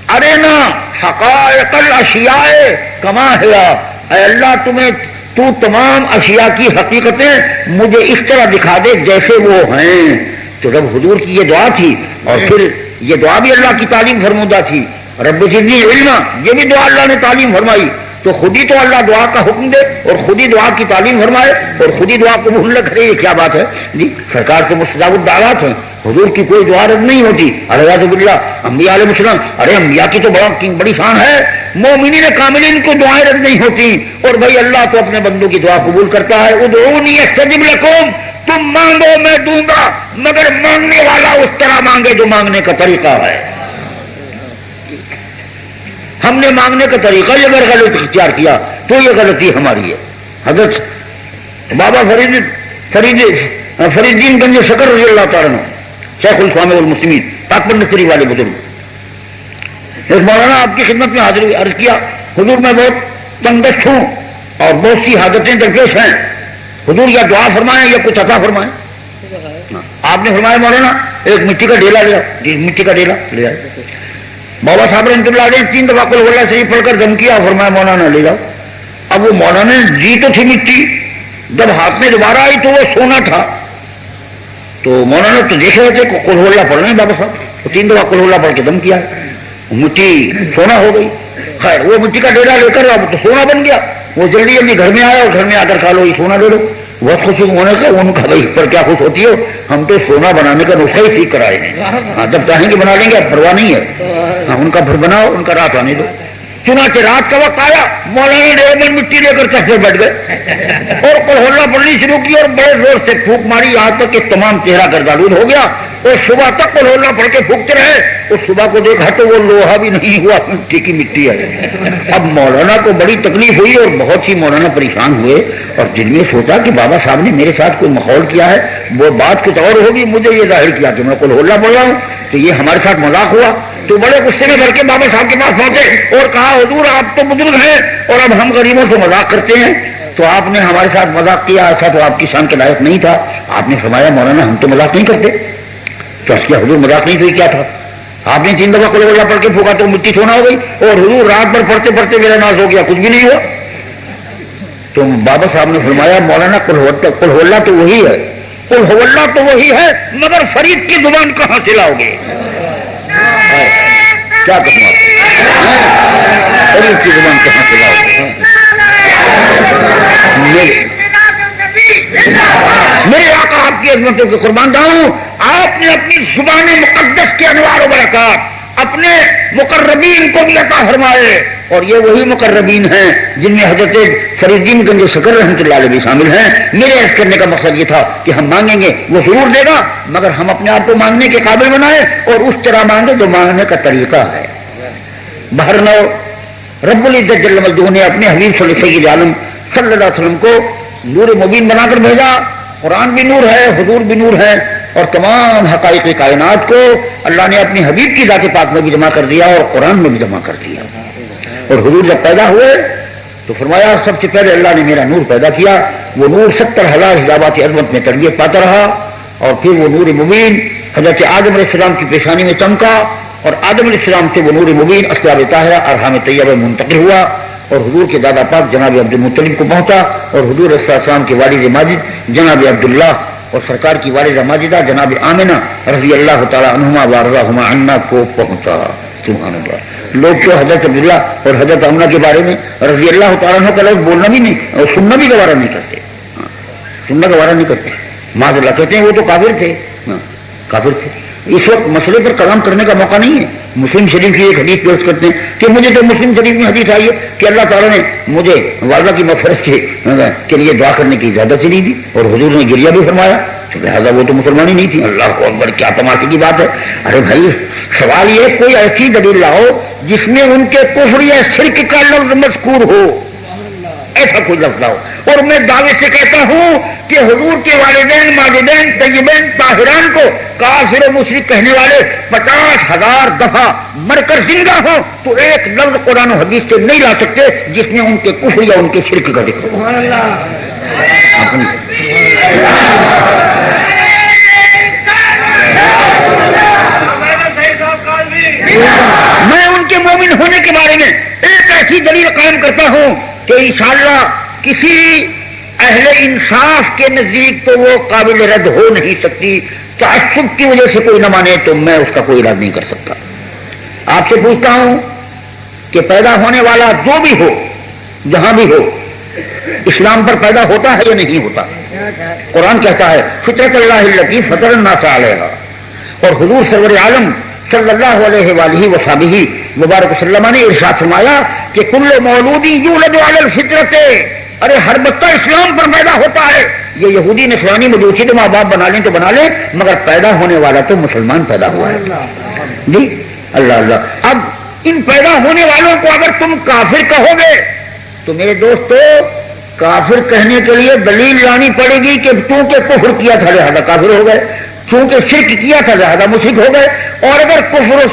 ارینا حقائق الاشیاء کما ہی، اے اللہ تو تمام اشیاء کی حقیقتیں مجھے اس طرح دکھا دے جیسے وہ ہیں۔ تو جب حضور کی یہ دعا تھی، اور پھر یہ دعا بھی اللہ کی تعلیم فرمودہ تھی، رب زدنی علما، یہ بھی دعا اللہ نے تعلیم فرمائی، تو خود ہی تو اللہ دعا کا حکم دے اور خود ہی دعا کی تعلیم فرمائے اور خود ہی دعا قبول نہ کرے، یہ کیا بات ہے جی؟ سرکار کے مستجاب الدعوات ہیں، حضور کی کوئی دعا رد نہیں ہوتی۔ اعوذ باللہ، انبیاء علیہ السلام، ارے انبیاء کی تو بڑی شان ہے، مومنین کاملین کو دعائیں رد نہیں ہوتی، اور بھائی اللہ تو اپنے بندوں کی دعا قبول کرتا ہے۔ ادعونی استجب لکم، تم مانگو میں دوں گا، مگر مانگنے والا اس طرح مانگے جو مانگنے کا طریقہ ہے۔ ہم نے مانگنے کا طریقہ اگر غلط اختیار کیا تو یہ غلطی ہماری ہے۔ حضرت بابا فرید دین گنج شکر رضی اللہ تعالیٰ عنہ، شیخ الاسلام والمسلمین، طاقت نصری والے بزرگ، ایک مولانا آپ کی خدمت میں حاضر عرض کیا، حضور میں بہت تنگست ہوں اور بہت سی حاجتیں درپیش ہیں، حضور یا دعا فرمائیں یا کچھ عطا فرمائیں۔ آپ نے فرمایا مولانا ایک مٹی کا ڈیلا لیا، مٹی کا ڈیلا لے آئے۔ بابا صاحب رحمۃ اللہ علیہ 3 دفعہ قل اللہ شریف پڑھ کر دم کیا، فرمایا مولانا لے جاؤ۔ اب وہ مولانا نے دی تو تھی مٹی، جب ہاتھ میں دوبارہ آئی تو وہ سونا تھا، تو مولانا تو دیکھ رہے تھے قل اللہ پڑھ رہے ہیں بابا صاحب، تو 3 دفعہ قل اللہ پڑھ کے دم کیا، مٹی سونا ہو گئی۔ خیر وہ مٹی کا ڈیلا لے کر اب تو سونا بن گیا، وہ جلدی جلدی گھر میں آیا اور گھر میں آ کر کھا لو یہ سونا لے لو۔ بہت خوشی ہونے کا ان کا بھائی پر کیا خوش ہوتی ہو، ہم تو سونا بنانے کا نسخہ ہی سیکھ کر آئے ہیں، ہاں جب چاہیں گے بنا لیں گے، اب پرواہ نہیں ہے، ہاں ان کا پھر بناؤ، ان کا رات آنے دو۔ چنانچہ رات کا وقت آیا، مولانا نے مٹی لے کر چھ پہ بیٹھ گئے اور قل اللہ پڑھنی شروع کی اور بڑے زور سے پھونک ماری، یہاں تک کہ تمام چہرہ گردالود ہو گیا، اور صبح تک قل اللہ پڑھ کے پھونکتے رہے، اور صبح کو دیکھا تو وہ لوہا بھی نہیں ہوا، مٹی کی مٹی ہے۔ اب مولانا کو بڑی تکلیف ہوئی اور بہت سی مولانا پریشان ہوئے، اور جن میں سوچا کہ بابا صاحب نے میرے ساتھ کوئی ماحول کیا ہے، وہ بات کچھ اور ہوگی، مجھے یہ ظاہر کیا کہ میں قل اللہ پڑھ رہا ہوں، تو یہ ہمارے ساتھ مذاق ہوا۔ تو بڑے غصے میں بھر کے بابا صاحب کے پاس پہنچے اور کہا حضور آپ تو بزرگ ہیں اور اب ہم غریبوں سے مذاق کرتے ہیں، تو آپ نے ہمارے ساتھ مذاق کیا، ایسا تو آپ کی شان کے لائق نہیں تھا۔ آپ نے فرمایا مولانا ہم تو مذاق نہیں کرتے۔ تو اس کیا حضور مذاق نہیں ہوئی، کیا تھا؟ آپ نے 3 دفعہ قل اللہ پڑھ کے پھونکا تو مٹی سونا ہو گئی، اور حضور رات بھر پڑھتے پڑھتے میرا ناز ہو گیا، کچھ بھی نہیں ہوا۔ تو بابا صاحب نے فرمایا مولانا قل اللہ تو وہی ہے، قل اللہ تو وہی ہے، مگر فرید کی زبان کہاں سے لاؤ گے؟ کیا کہوں آپ، فرید کی زبان کہاں سے لاؤ گے؟ میرے آقا آپ کی عظمتوں کے قربان جاؤں، آپ نے اپنی زبان مقدس کے انوار و برکات اپنے مقربین کو بھی عطا فرمائے، اور یہ وہی مقربین ہیں جن میں حضرت فرید دین گنج شکر رحمۃ اللہ علیہ بھی شامل ہیں۔ میرے عرض کرنے کا مقصد یہ تھا کہ ہم مانگیں گے وہ ضرور دے گا، مگر ہم اپنے آپ کو مانگنے کے قابل بنائیں اور اس طرح مانگے جو مانگنے کا طریقہ ہے۔ بہرنو رب العزت جل مجدہ نے اپنے حبیب صلی اللہ علیہ وسلم کو نور مبین بنا کر بھیجا، قرآن بھی نور ہے، حضور بھی نور ہے، اور تمام حقائق کائنات کو اللہ نے اپنی حبیب کی ذات پاک میں بھی جمع کر دیا اور قرآن میں بھی جمع کر دیا۔ اور حضور جب پیدا ہوئے تو فرمایا سب سے پہلے اللہ نے میرا نور پیدا کیا، وہ نور 70,000 حجابات عظمت میں تربیت پاتا رہا، اور پھر وہ نور مبین حضرت آدم علیہ السلام کی پیشانی میں چمکا، اور آدم علیہ السلام سے وہ نور مبین اسباب طاہرہ ارحام طیبہ میں منتقل ہوا، اور حضور کے دادا پاک جناب عبد المطلب کو پہنچا، اور حضور علیہ السلام کے والد ماجد جناب عبداللہ اور سرکار کی والدہ ماجدہ جناب آمنہ رضی اللہ تعالی عنہما وارضاہما عنا کو پہنچا۔ سبحان اللہ۔ لوگ تو حضرت عبداللہ اور حضرت آمنہ کے بارے میں رضی اللہ تعالیٰ عنہ کا لفظ بولنا بھی نہیں اور سننا بھی گوارا نہیں کرتے، سننا گوارا نہیں کرتے، معاذ اللہ کہتے ہیں وہ تو کافر تھے، کافر تھے۔ اس وقت مسئلے پر کلام کرنے کا موقع نہیں ہے۔ مسلم شریف کی ایک حدیث پیش کرتے ہیں کہ مجھے تو مسلم شریف میں حدیث آئی ہے کہ اللہ تعالیٰ نے مجھے والدہ کی مغفرت کے لیے دعا کرنے کی اجازت نہیں دی، اور حضور نے گریہ بھی فرمایا، تو لہٰذا وہ تو مسلمان ہی نہیں تھی۔ اللہ اکبر، کیا تماشے کی بات ہے۔ ارے بھائی سوال یہ کوئی ایسی دلیل لاؤ جس میں ان کے کفر یا شرک کا لفظ مذکور ہو، ایسا کوئی لفظ لاؤ. اور میں دعوے سے کہتا ہوں کہ حضور کے والدین ماجدین طیبین طاہران کو کافر و مشرک کہنے والے 50,000 دفعہ مر کر زندہ ہوں تو ایک لفظ قرآن و حدیث سے نہیں لا سکتے جس میں ان کے کفر یا ان کے شرک کا ذکر ہو. سبحان اللہ. میں ان کے مومن ہونے کے بارے میں ایک ایسی دلیل قائم کرتا ہوں کہ انشاءاللہ کسی اہل انصاف کے نزدیک تو وہ قابل رد ہو نہیں سکتی. تعصب کی وجہ سے کوئی نہ مانے تو میں اس کا کوئی علاج نہیں کر سکتا. آپ سے پوچھتا ہوں کہ پیدا ہونے والا جو بھی ہو جہاں بھی ہو اسلام پر پیدا ہوتا ہے یا نہیں ہوتا؟ قرآن کہتا ہے فطرت اللہ التی فطر الناس علیہا. اور حضور سرور عالم صلی اللہ علیہ وآلہ وصحبہ مبارک وسلم نے ارشاد فرمایا کہ کل مولود یولد علی الفطرت. ارے ہر بچہ اسلام پر پیدا ہوتا ہے. یہ یہودی نصرانی مجوسی تو ماں باپ بنا لیں تو بنا لیں مگر پیدا ہونے والا تو مسلمان پیدا ہوا ہے. جی اللہ اللہ. اب ان پیدا ہونے والوں کو اگر تم کافر کہو گے تو میرے دوستو کافر کہنے کے لیے دلیل لانی پڑے گی کہ چونکہ کفر کیا تھا لہذا کافر ہو گئے, چونکہ شرک کیا تھا لہذا مشرک ہو گئے. اور اگر کفر و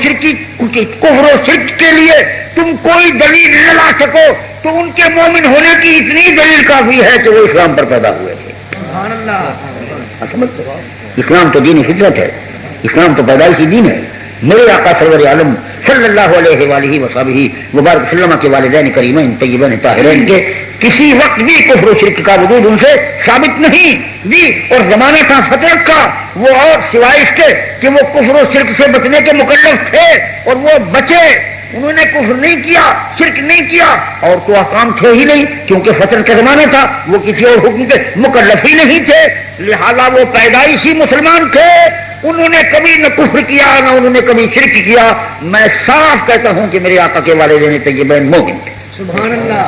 شرک کے لیے تم کوئی دلیل نہ لا سکو تو ان کے مومن ہونے کی اتنی دلیل کافی ہے کہ وہ اسلام پر پیدا ہوئے تھے. سبحان اللہ. اسلام تو دین فطرت ہے, اسلام تو پیدائشی دین ہے. میرے آقا سرور عالم صلی اللہ علیہ وآلہ وصحبہ مبارک وسلم کے والدین کریمین طیبین طاہرین کے کسی وقت بھی کفر و شرک کا وجود ان سے ثابت نہیں جی. اور زمانہ تھا فطرت کا وہ اور سوائے اس کے کہ وہ کفر و شرک سے بچنے کے مکلف تھے اور وہ بچے. انہوں نے کفر نہیں کیا, شرک نہیں کیا اور تو احکام تھے ہی نہیں کیونکہ فطرت کا زمانہ تھا. وہ کسی اور حکم کے مکلف ہی نہیں تھے لہذا وہ پیدائشی مسلمان تھے. انہوں نے کبھی نہ کفر کیا نہ انہوں نے کبھی شرک کیا. میں صاف کہتا ہوں کہ میرے آقا کے والدین طیبین مومن تھے. سبحان اللہ.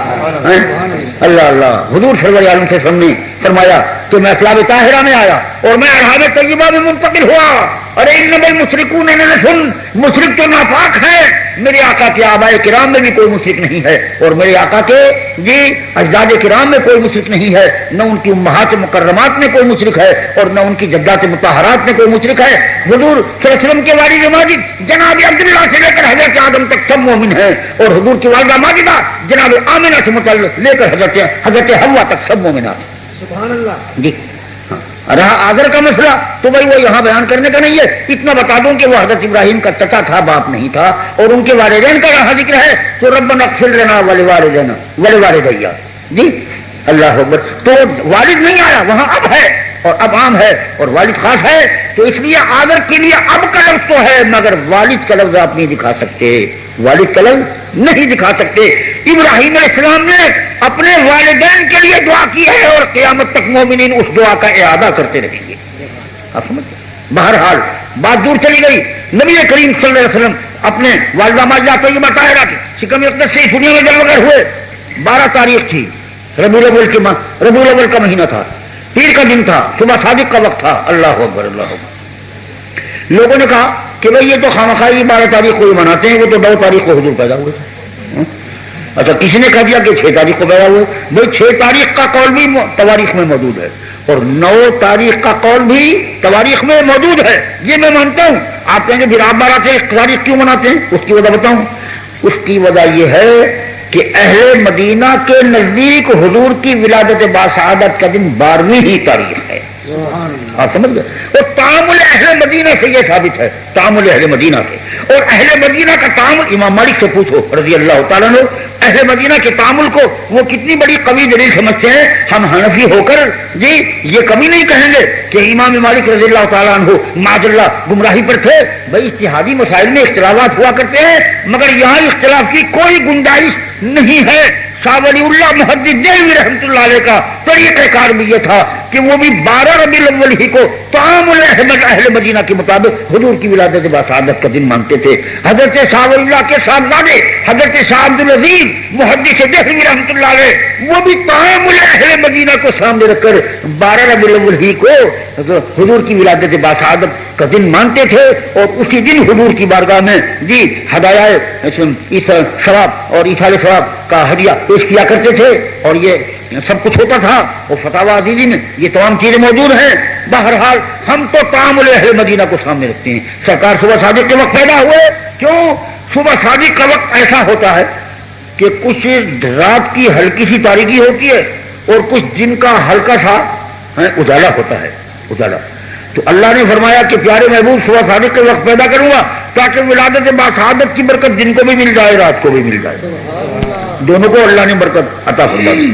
اللہ اللہ. حضور صلی اللہ علیہ وسلم نے فرمایا کہ میں اسلام طاہرہ میں آیا اور میں ارحام طیبہ میں منتقل ہوا. ارے انما المشرکون نجس, مشرک تو ناپاک ہے. میرے آقا کے آبائے کرام میں بھی کوئی مشرک نہیں ہے اور میرے آقا کے جی اجداد کرام میں کوئی مشرک نہیں ہے. نہ ان کی امہات مکرمات میں کوئی مشرک ہے اور نہ ان کی جدات مطہرات میں کوئی مشرک ہے. حضور صلی اللہ علیہ وسلم کے والد ماجد جناب عبداللہ سے لے کر حضرت آدم تک سب مومن ہیں اور حضور کی والدہ ماجدہ جناب آمنہ سے متعلق لے کر حضرت حوا تک سب مومنات ہیں. سبحان اللہ. جی رہا آذر کا مسئلہ تو بھائی وہ یہاں بیان کرنے کا نہیں ہے. اتنا بتا دوں کہ وہ حضرت ابراہیم کا چچا تھا, باپ نہیں تھا. اور ان کے والدین کا یہاں ذکر ہے تو ربنا اغفر لنا ولوالدینا ولوالدیا. جی اللہ اکبر. تو والد نہیں آیا, وہاں اب ہے اور اب عام ہے اور والد خاص ہے. تو اس لیے آذر کے لیے اب کا لفظ تو ہے مگر والد کا لفظ آپ نہیں دکھا سکتے, والد کا لفظ نہیں دکھا سکتے. ابراہیم علیہ السلام نے اپنے والدین کے لیے دعا کی ہے اور قیامت تک مومنین اس دعا کا اعادہ کرتے رہیں گے. آپ سمجھتے. بہرحال بات دور چلی گئی. نبی کریم صلی اللہ علیہ وسلم اپنے والدہ ماجدہ طیبہ طاہرہ کے شکم اقدس سے دنیا میں جلوہ گر ہوئے. 12 تاریخ تھی, ربیع الاول کا مہینہ تھا, پیر کا دن تھا, صبح صادق کا وقت تھا. اللہ اکبر اللہ اکبر. لوگوں نے کہا کہ بھئی یہ تو خامخواہ 12 تاریخ کو ہی مناتے ہیں, وہ تو 9 تاریخ کو حضور پیدا ہوئے تھے. اچھا کسی نے کہہ دیا کہ 6 تاریخ کو پیدا ہوئے. بھئی 6 تاریخ کا قول بھی تواریخ میں موجود ہے اور 9 تاریخ کا قول بھی تواریخ میں موجود ہے, یہ میں مانتا ہوں. آپ کہیں گے پھر آپ 12 تاریخ کیوں مناتے ہیں؟ اس کی وجہ بتاؤں. اس کی وجہ یہ ہے کہ اہل مدینہ کے نزدیک حضور کی ولادت باسعادت کا دن 12ویں ہی تاریخ ہے. آپ سمجھ گئے. اور تعامل اہل مدینہ سے یہ ثابت ہے, تعامل اہل مدینہ سے. اور اہل مدینہ کا تعامل امام مالک سے پوچھو رضی اللہ تعالیٰ عنہ, اہل مدینہ کے تعامل کو وہ کتنی بڑی قوی دلیل سمجھتے ہیں. ہم حنفی ہو کر جی یہ کمی نہیں کہیں گے کہ امام مالک رضی اللہ تعالیٰ عنہ معاذ اللہ گمراہی پر تھے. بھائی اجتہادی مسائل میں اختلافات ہوا کرتے ہیں مگر یہاں اختلاف کی کوئی گنجائش نہیں ہے. شاہ ولی اللہ محدث دہلوی رحمۃ اللہ علیہ کا طریقہ کار بھی یہ تھا کہ وہ بھی 12 ربیع الاول ہی کو تعامل اہل مدینہ کے مطابق حضور کی ولادت باسعادت کا دن مانتے تھے. حضرت شاہ ولی اللہ کے صاحبزادے حضرت شاہ عبد العزیز محدث دہلوی رحمۃ اللہ علیہ وہ بھی تعامل اہل مدینہ کو سامنے رکھ کر 12 ربیع الاول ہی کو حضور کی ولادت باسعادت کا دن مانتے تھے اور اسی دن حضور کی بارگاہ میں جی ہدایہ ثواب اور ایصال ثواب کا ہدیہ پیش کیا کرتے تھے. اور یہ سب کچھ ہوتا تھا اور فتاوی عزیزی میں یہ تمام چیزیں موجود ہیں. بہرحال ہم تو تعامل اہل مدینہ کو سامنے رکھتے ہیں. سرکار صبح صادق کے وقت پیدا ہوئے. کیوں؟ صبح صادق کا وقت ایسا ہوتا ہے کہ کچھ رات کی ہلکی سی تاریکی ہوتی ہے اور کچھ دن کا ہلکا سا اجالا ہوتا ہے. اجالا تو اللہ نے فرمایا کہ پیارے محبوب صبح صادق کے وقت پیدا کروں گا تاکہ ولادت باسعادت کی برکت دن کو بھی مل جائے رات کو بھی مل جائے. دونوں کو اللہ نے برکت عطا فرما دی.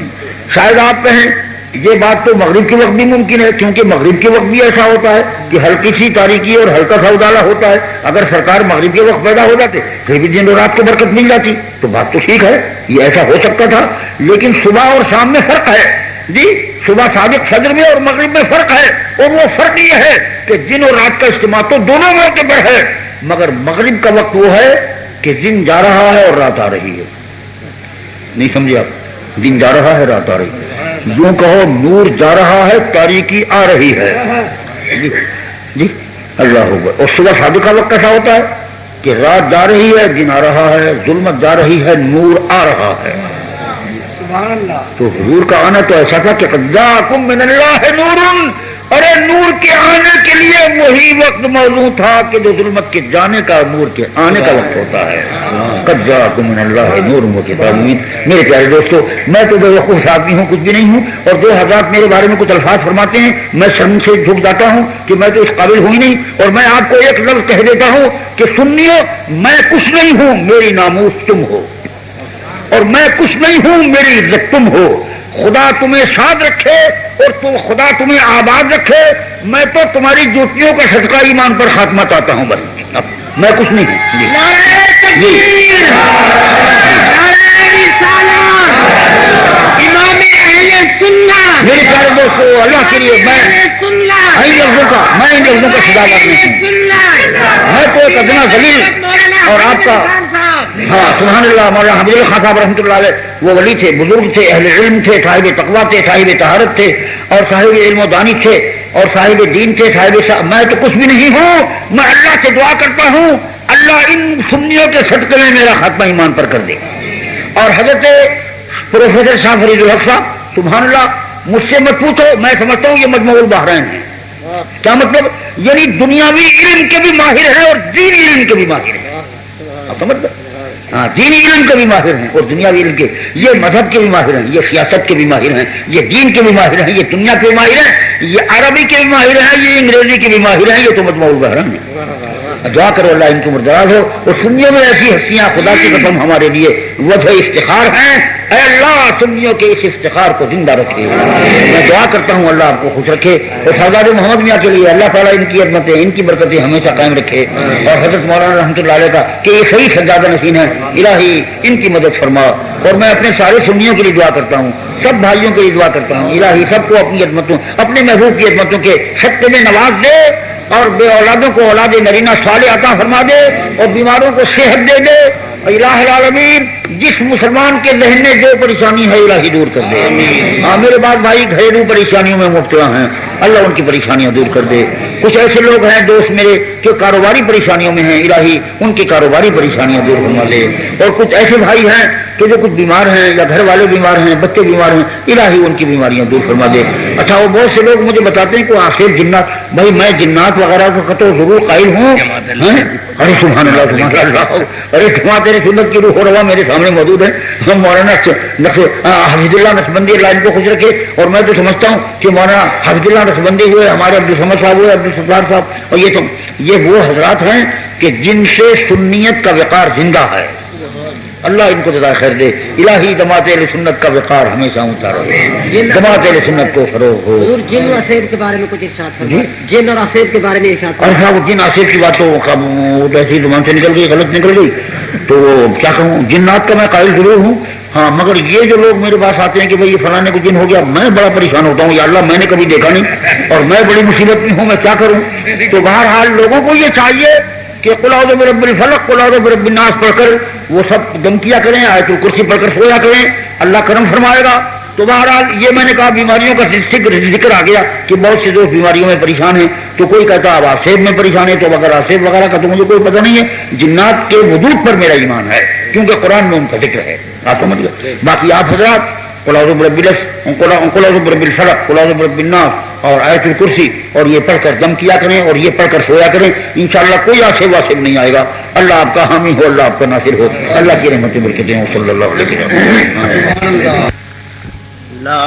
شاید آپ کہیں یہ بات تو مغرب کے وقت بھی ممکن ہے کیونکہ مغرب کے وقت بھی ایسا ہوتا ہے کہ ہلکی سی تاریکی اور ہلکا سا اجالا ہوتا ہے. اگر سرکار مغرب کے وقت پیدا ہو جاتے پھر بھی دن اور رات کو برکت مل جاتی تو بات تو ٹھیک ہے, یہ ایسا ہو سکتا تھا. لیکن صبح اور شام میں فرق ہے جی. صبح صادق فجر میں اور مغرب میں فرق ہے اور وہ فرق یہ ہے کہ دن اور رات کا اجتماع تو دونوں موقع پر ہے مگر مغرب کا وقت وہ ہے کہ دن جا رہا ہے اور رات آ رہی ہے. نہیں سمجھے آپ؟ دن جا رہا ہے رات آ رہی ہے. یوں کہو نور جا رہا ہے تاریکی آ رہی ہے جی جی اللہ ہوگا. اور صبح صادق کا وقت کیسا ہوتا ہے کہ رات جا رہی ہے دن آ رہا ہے, ظلمت جا رہی ہے نور آ رہا ہے. تو حضور کا آنا تو ایسا تھا کہ قد جاءکم من اللہ نور. ارے نور کے آنے کے لیے وہی وقت موزوں تھا کہ جو ظلمت کے جانے کا نور کے آنے کا وقت ہوتا ہے. قد جاءکم من اللہ نور و کتاب مبین. میرے پیارے دوستو, میں تو بے وقوف آدمی ہوں, کچھ بھی نہیں ہوں. اور جو حضرات میرے بارے میں کچھ الفاظ فرماتے ہیں میں شرم سے جھک جاتا ہوں کہ میں تو اس قابل ہوں ہی نہیں. اور میں آپ کو ایک لفظ کہہ دیتا ہوں کہ سنیو, میں کچھ نہیں ہوں, میری ناموس تم ہو. اور میں کچھ نہیں ہوں, میری عزت تم ہو. خدا تمہیں شاد رکھے اور خدا تمہیں آباد رکھے. میں تو تمہاری جوتیوں کا صدقہ ایمان پر خاتمہ چاہتا ہوں بس. میں کچھ نہیں ہوں. میرے پیارے دوستو, اللہ کے لیے میں ان لفظوں کا سزا نہیں ہوں. میں تو ایک ادنا ذلیل اور آپ کا ہاں سبحان اللہ مولانا حمید خان صاحب رحمۃ اللہ علیہ وہ ولی تھے, بزرگ تھے, اہل علم تھے, صاحب تقویٰ تھے, صاحب طہارت تھے اور صاحب علم و دانی تھے اور صاحب دین تھے, میں تو کچھ بھی نہیں ہوں. میں اللہ سے دعا کرتا ہوں اللہ ان سنیوں کے صدقے میں میرا خاتمہ ایمان پر کر دے. اور حضرت پروفیسر شاہ فرید الحق صاحب سبحان اللہ مجھ سے مت پوچھو, میں سمجھتا ہوں یہ مجموع البحرین ہے. کیا مطلب؟ یعنی دنیاوی علم کے بھی ماہر ہیں اور دینی علم کے بھی ماہر ہیں. آپ سمجھ گئے؟ ہاں, دینی علم کے بھی ماہر ہیں اور دنیاوی علم کے. یہ مذہب کے بھی ماہر ہیں, یہ سیاست کے بھی ماہر ہیں, یہ دین کے بھی ماہر ہیں, یہ دنیا کے بھی ماہر ہیں, یہ عربی کے بھی ماہر ہیں, یہ انگریزی کے بھی ماہر ہیں. یہ تو مجموع البحرین ہے. دعا کرو اللہ ان کی عمر دراز ہو. اور سنیوں میں ایسی ہستیاں خدا کی قسم ہمارے لیے وجہ افتخار ہیں. اے اللہ سنیوں کے اس افتخار کو زندہ رکھے. میں دعا کرتا ہوں اللہ آپ کو خوش رکھے اور شہزادے محمد میاں کے لیے اللہ تعالیٰ ان کی عظمتیں ان کی برکتیں ہمیشہ قائم رکھے. اور حضرت مولانا رحمۃ اللہ علیہ کا کہ یہ صحیح سجادہ نشین ہے, الہی ان کی مدد فرما. اور میں اپنے سارے سنیوں کے لیے دعا کرتا ہوں, سب بھائیوں کے لیے دعا کرتا ہوں الہی سب کو اپنی عظمتوں اپنے محبوب کی عظمتوں کے صدقے میں نواز دے اور بے اولادوں کو اولاد نرینہ صالح عطا فرما دے اور بیماروں کو صحت دے دے. الہ العالمین جس مسلمان کے ذہن میں جو پریشانی ہے الہی دور کر دے. ہاں میرے بعد بھائی گھریلو پریشانیوں میں مبتلا ہیں, اللہ ان کی پریشانیاں دور کر دے. کچھ ایسے لوگ ہیں دوست میرے جو کاروباری پریشانیوں میں ہیں, الہی ان کی کاروباری پریشانیاں دور فرما دے. اور کچھ ایسے بھائی ہیں کہ جو کچھ بیمار ہیں یا گھر والے بیمار ہیں, بچے بیمار ہیں, الہی ان کی بیماریاں دور فرما دے. اچھا وہ بہت سے لوگ مجھے بتاتے ہیں کہ آخر جنات, بھائی میں جنات وغیرہ کا تو ضرور قائل ہوں. ارے سبحان اللہ سبحان اللہ, ارے جماعت سنت کی روح و روا میرے سامنے موجود ہے. ہم مولانا حفیظ اللہ نقشبندی اللہ ان کو خوش رکھے. اور میں تو سمجھتا ہوں کہ مولانا حفیظ اللہ نقشبندی ہوئے, ہمارے عبدالصمد صاحب ہوئے, عبدالستار صاحب, اور یہ وہ حضرات ہیں کہ جن سے سنیت کا وقار زندہ ہے. اللہ ان کو جزائے خیر دے. الہی جماعت اہل سنت کا وقار ہمیشہ اونچا رہے, جماعت اہل سنت کو فروغ ہو. جن اور عصیر کے بارے میں کچھ ارشاد فرمائیں. جن اور عصیر کے بارے میں ارشاد فرمائیں. اور صاحب جن عصیر کی بات تو ایسی زبان سے نکل گئی, غلط نکل گئی, تو کیا کہوں, جنات کا میں قائل ضرور ہوں ہاں مگر یہ جو لوگ میرے پاس آتے ہیں کہ بھئی یہ فلانے کو جن ہو گیا، میں بڑا پریشان ہوتا ہوں، یا اللہ میں نے کبھی دیکھا نہیں اور میں بڑی مصیبت میں ہوں، میں کیا کروں؟ تو بہرحال لوگوں کو یہ چاہیے کہ قل اعوذ برب الفلق قل اعوذ برب الناس پڑھ کر وہ سب دم کیا کریں، آیت الکرسی پڑھ کر سویا کریں، اللہ کرم فرمائے گا۔ تو بہرحال یہ میں نے کہا بیماریوں کا ذکر آ گیا کہ بہت سے دوست بیماریوں میں پریشان ہیں، تو کوئی کہتا اب آسیب میں پریشان ہے، تو اگر آسیب وغیرہ کا تو مجھے کوئی پتہ نہیں ہے، جنات کے وجود پر میرا ایمان ہے کیونکہ قرآن میں ان کا ذکر ہے، آپ سمجھ گئے۔ باقی آپ حضرات قل اعوذ برب الفلق قل اعوذ برب الناس اور آیت الکرسی اور یہ پڑھ کر دم کیا کریں اور یہ پڑھ کر سویا کریں، انشاءاللہ کوئی آسیب واسیب نہیں آئے گا۔ اللہ آپ کا حامی ہو، اللہ آپ کا ناصر ہو، اللہ کی رحمتیں برکتیں ہوں، صلی اللہ علیہ وسلم۔ لا